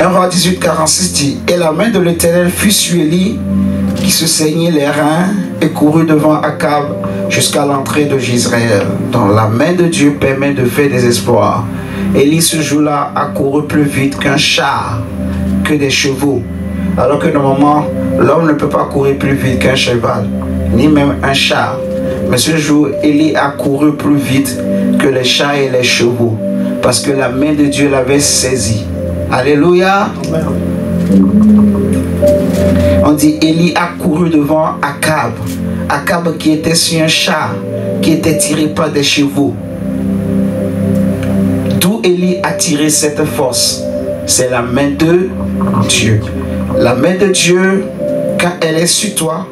Roi 18, 46 dit, et la main de l'Éternel fut sur Élie, qui se saignait les reins et courut devant Akab jusqu'à l'entrée de Jezreel. Donc la main de Dieu permet de faire des espoirs. Élie ce jour-là a couru plus vite qu'un char, que des chevaux. Alors que normalement, l'homme ne peut pas courir plus vite qu'un cheval, ni même un char. Mais ce jour, Élie a couru plus vite que les chars et les chevaux, parce que la main de Dieu l'avait saisi. Alléluia. On dit Élie a couru devant Akab. Akab qui était sur un char, qui était tiré par des chevaux. D'où Élie a tiré cette force? C'est la main de Dieu. La main de Dieu Quand elle est sur toi,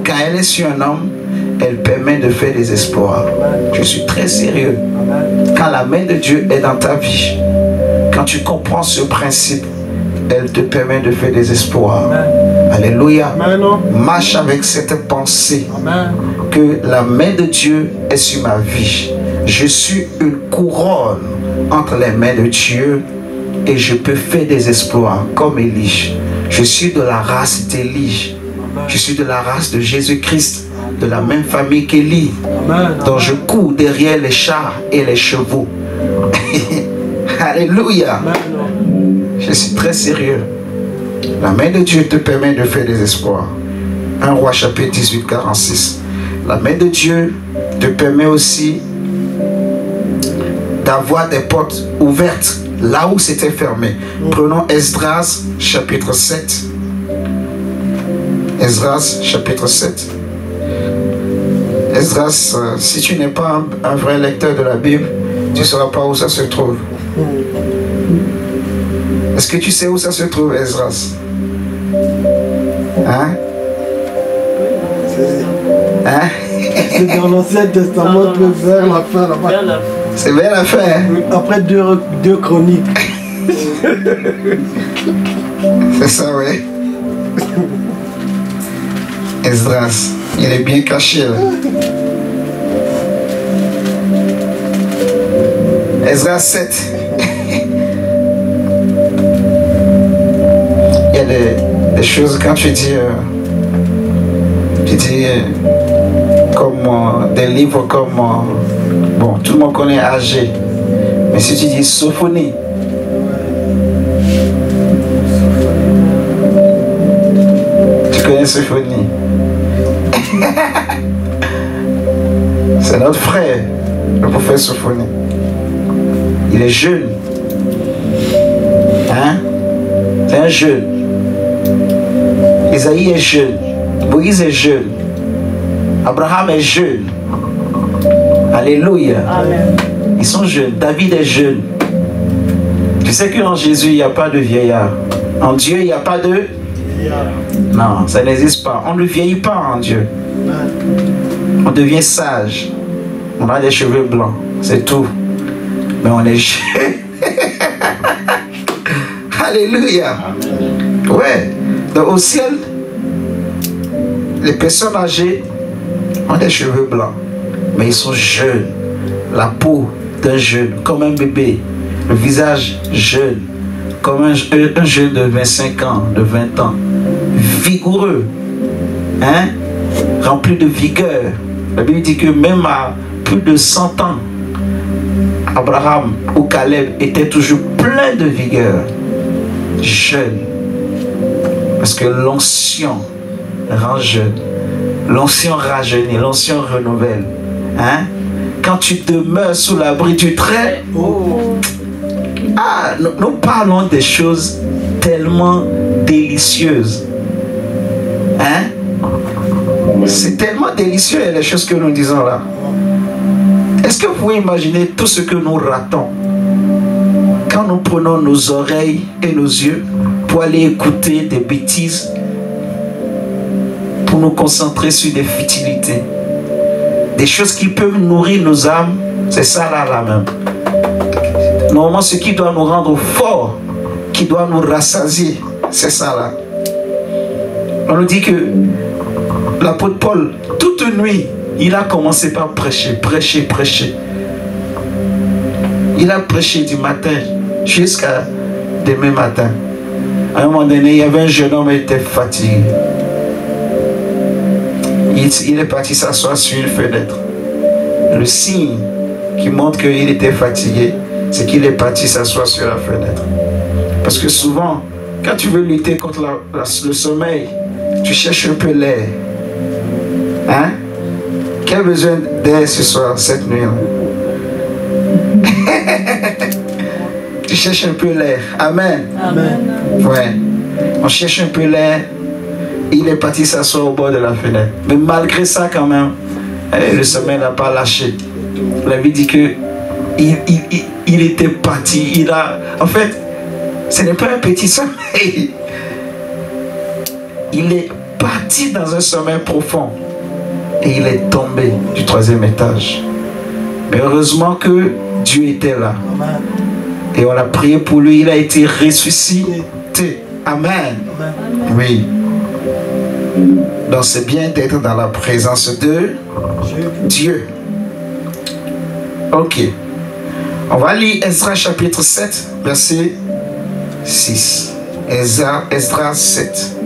quand elle est sur un homme, elle permet de faire des exploits. Je suis très sérieux. Quand la main de Dieu est dans ta vie, quand tu comprends ce principe, elle te permet de faire des exploits. Alléluia. Marche avec cette pensée que la main de Dieu est sur ma vie. Je suis une couronne entre les mains de Dieu et je peux faire des exploits comme Élie. Je suis de la race d'Élie. Je suis de la race de Jésus-Christ, de la même famille qu'Élie. Donc je cours derrière les chars et les chevaux. Alléluia. Je suis très sérieux. La main de Dieu te permet de faire des exploits. 1 Roi chapitre 18, 46. La main de Dieu te permet aussi d'avoir des portes ouvertes là où c'était fermé. Prenons Esdras chapitre 7. Esdras chapitre 7. Esdras, si tu n'es pas un vrai lecteur de la Bible, tu ne sauras pas où ça se trouve. Est-ce que tu sais où ça se trouve, Esdras? Hein? Hein? C'est dans l'Ancien Testament, vers la fin là-bas. C'est vers la fin. Hein? Après deux chroniques. C'est ça, oui. Esdras, il est bien caché là. Esdras 7. Il y a des choses quand tu dis comme des livres comme bon, tout le monde connaît AG, mais si tu dis Sophonie, tu connais Sophonie? C'est notre frère, le prophète Sophonie. Il est jeune. Hein? C'est un jeune. Isaïe est jeune. Moïse est jeune. Abraham est jeune. Alléluia. Amen. Ils sont jeunes. David est jeune. Tu sais qu'en Jésus, il n'y a pas de vieillard. En Dieu, il n'y a pas de vieillard. Non, ça n'existe pas. On ne vieillit pas en Dieu. On devient sage. On a des cheveux blancs. C'est tout. Mais on est jeune. Alléluia. Ouais. Donc au ciel, les personnes âgées ont des cheveux blancs. Mais ils sont jeunes. La peau d'un jeune, comme un bébé. Le visage jeune, comme un jeune de 25 ans, de 20 ans. Vigoureux. Hein? Rempli de vigueur. La Bible dit que même à plus de 100 ans, Abraham ou Caleb étaient toujours pleins de vigueur. Jeunes. Parce que l'onction rend jeune. L'onction rajeunit, l'onction renouvelle. Hein? Quand tu demeures sous l'abri du trait, nous parlons des choses tellement délicieuses. Hein? C'est tellement délicieux les choses que nous disons là. Est-ce que vous pouvez imaginer tout ce que nous ratons quand nous prenons nos oreilles et nos yeux pour aller écouter des bêtises, pour nous concentrer sur des futilités, des choses qui peuvent nourrir nos âmes? C'est ça là même. Normalement, ce qui doit nous rendre forts, qui doit nous rassasier, c'est ça là. On nous dit que l'apôtre Paul, toute nuit, il a commencé par prêcher. Il a prêché du matin jusqu'à demain matin. À un moment donné, il y avait un jeune homme qui était fatigué. Il est parti s'asseoir sur une fenêtre. Le signe qui montre qu'il était fatigué, c'est qu'il est parti s'asseoir sur la fenêtre. Parce que souvent, quand tu veux lutter contre le sommeil, tu cherches un peu l'air. Hein? Qui a besoin d'air ce soir, cette nuit? Tu cherches un peu l'air. Amen. Amen. Ouais. On cherche un peu l'air. Il est parti s'asseoir au bord de la fenêtre. Mais malgré ça, quand même, le sommeil n'a pas lâché. La vie dit que il était parti. En fait, ce n'est pas un petit sommeil. Il est parti dans un sommeil profond. Et il est tombé du 3e étage. Mais heureusement que Dieu était là. Et on a prié pour lui. Il a été ressuscité. Amen. Oui. Donc c'est bien d'être dans la présence de Dieu. Ok. On va lire Esdras chapitre 7, verset 6. Esdras 7.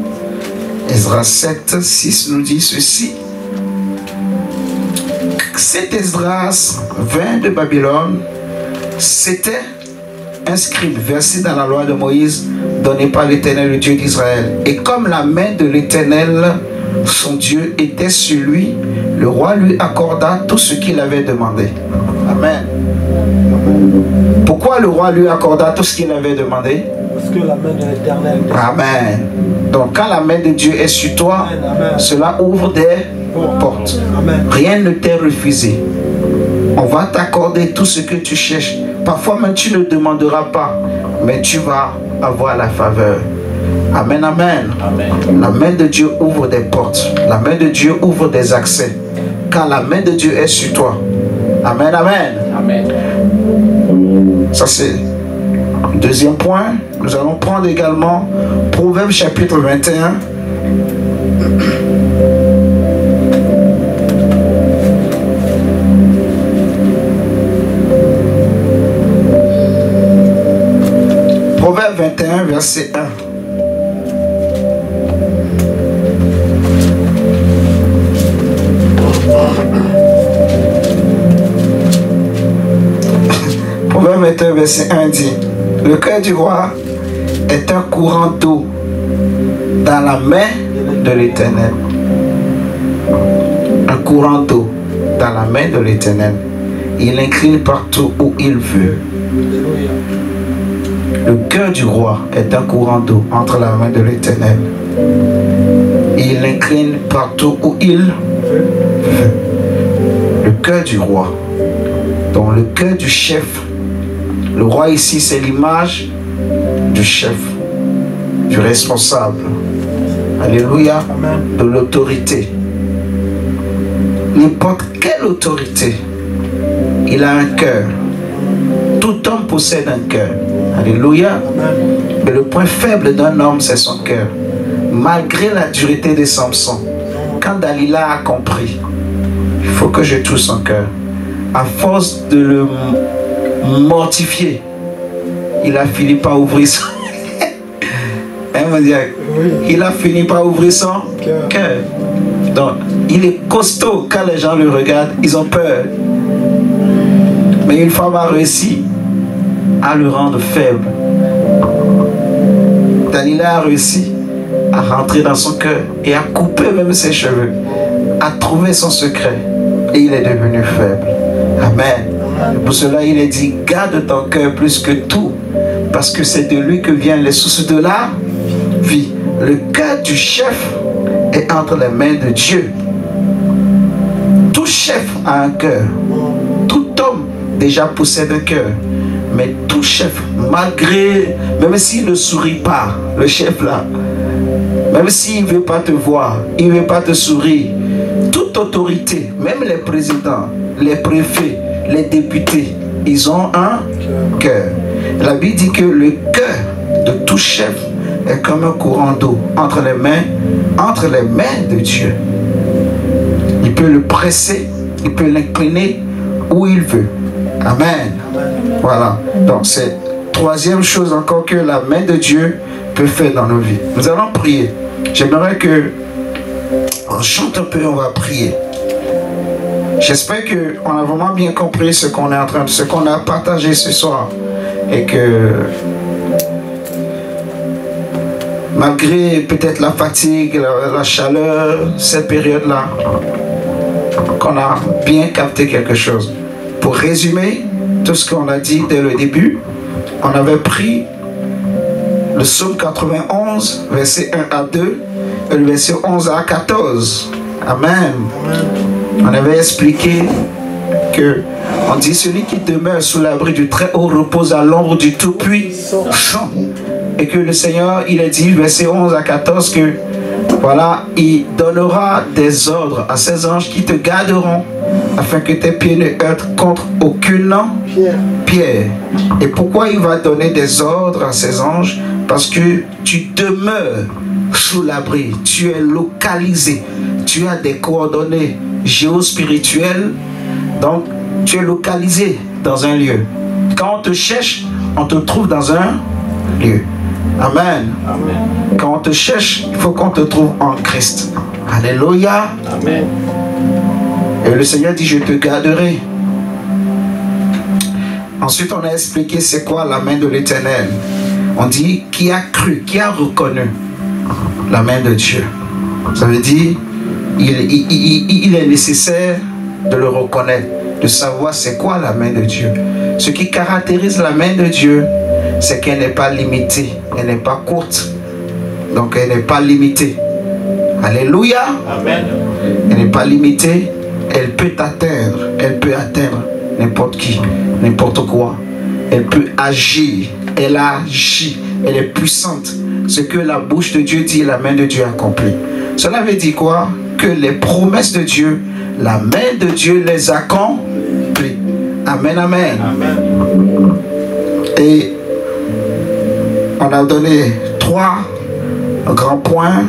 Esdras 7, 6 nous dit ceci. Cet Esdras vint de Babylone. C'était un scribe versé dans la loi de Moïse donnée par l'Éternel, le Dieu d'Israël. Et comme la main de l'Éternel, son Dieu, était sur lui, le roi lui accorda tout ce qu'il avait demandé. Amen. Pourquoi le roi lui accorda tout ce qu'il avait demandé? Parce que la main de l'Éternel. Amen. Donc quand la main de Dieu est sur toi, amen, cela ouvre des portes. Amen. Rien ne t'est refusé. On va t'accorder tout ce que tu cherches. Parfois même tu ne demanderas pas, mais tu vas avoir la faveur. Amen, amen. Amen. La main de Dieu ouvre des portes. La main de Dieu ouvre des accès. Quand la main de Dieu est sur toi. Amen, amen. Amen. Ça c'est le deuxième point. Nous allons prendre également Proverbe chapitre 21. Proverbe 21, verset 1. Proverbe 21, verset 1 dit: le cœur du roi est un courant d'eau dans la main de l'Éternel. Un courant d'eau dans la main de l'Éternel. Il incline partout où il veut. Le cœur du roi est un courant d'eau entre la main de l'Éternel. Il incline partout où il veut. Le cœur du roi. Donc le cœur du chef. Le roi ici, c'est l'image du chef, du responsable. Alléluia. De l'autorité. N'importe quelle autorité, il a un cœur. Tout homme possède un cœur. Alléluia. Mais le point faible d'un homme, c'est son cœur. Malgré la dureté de Samson, quand Dalila a compris, il faut que je touche son cœur. À force de le mortifié, il a fini par ouvrir son il a fini par ouvrir son cœur. Donc il est costaud. Quand les gens le regardent, ils ont peur. Mais une femme a réussi à le rendre faible. Dalila a réussi à rentrer dans son cœur et à couper même ses cheveux, à trouver son secret, et il est devenu faible. Amen. Pour cela, il est dit: garde ton cœur plus que tout, parce que c'est de lui que viennent les sources de la vie. Le cœur du chef est entre les mains de Dieu. Tout chef a un cœur. Tout homme déjà possède un cœur. Mais tout chef, malgré, même s'il ne sourit pas, le chef là, même s'il ne veut pas te voir, il ne veut pas te sourire, toute autorité, même les présidents, les préfets, les députés, ils ont un cœur. La Bible dit que le cœur de tout chef est comme un courant d'eau entre les mains de Dieu. Il peut le presser, il peut l'incliner où il veut. Amen. Voilà. Donc c'est la troisième chose encore que la main de Dieu peut faire dans nos vies. Nous allons prier. J'aimerais que on chante un peu, on va prier. J'espère qu'on a vraiment bien compris ce qu'on est en train de, ce qu'on a partagé ce soir. Et que malgré peut-être la fatigue, la chaleur, cette période-là, qu'on a bien capté quelque chose. Pour résumer tout ce qu'on a dit dès le début, on avait pris le psaume 91, verset 1 à 2, et le verset 11 à 14. Amen. On avait expliqué que on dit: celui qui demeure sous l'abri du Très-Haut repose à l'ombre du Tout-Puissant. Et que le Seigneur, il a dit, verset 11 à 14, que Voilà, il donnera des ordres à ses anges qui te garderont afin que tes pieds ne heurtent contre aucune pierre. Et pourquoi il va donner des ordres à ses anges? Parce que tu demeures sous l'abri, tu es localisé, tu as des coordonnées géospirituelles, donc tu es localisé dans un lieu. Quand on te cherche, on te trouve dans un lieu. Amen. Amen. Quand on te cherche, il faut qu'on te trouve en Christ. Alléluia. Amen. Et le Seigneur dit, je te garderai. Ensuite, on a expliqué c'est quoi la main de l'Éternel. On dit, qui a cru, qui a reconnu la main de Dieu. Ça veut dire, il est nécessaire de le reconnaître, de savoir c'est quoi la main de Dieu. Ce qui caractérise la main de Dieu, c'est qu'elle n'est pas limitée, elle n'est pas courte. Donc elle n'est pas limitée. Alléluia. Amen. Elle n'est pas limitée, elle peut atteindre n'importe qui, n'importe quoi. Elle peut agir, elle agit, elle est puissante. Ce que la bouche de Dieu dit, la main de Dieu accomplit. Cela veut dire quoi? Que les promesses de Dieu, la main de Dieu les accomplit. Amen, amen. Amen. Et on a donné 3 grands points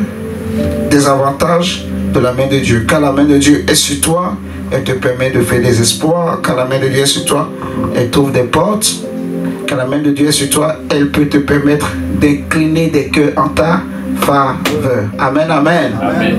des avantages de la main de Dieu. Quand la main de Dieu est sur toi, elle te permet de faire des exploits. Quand la main de Dieu est sur toi, elle t'ouvre des portes. Quand la main de Dieu est sur toi, elle peut te permettre d'incliner des cœurs en ta faveur. Amen, amen. Amen.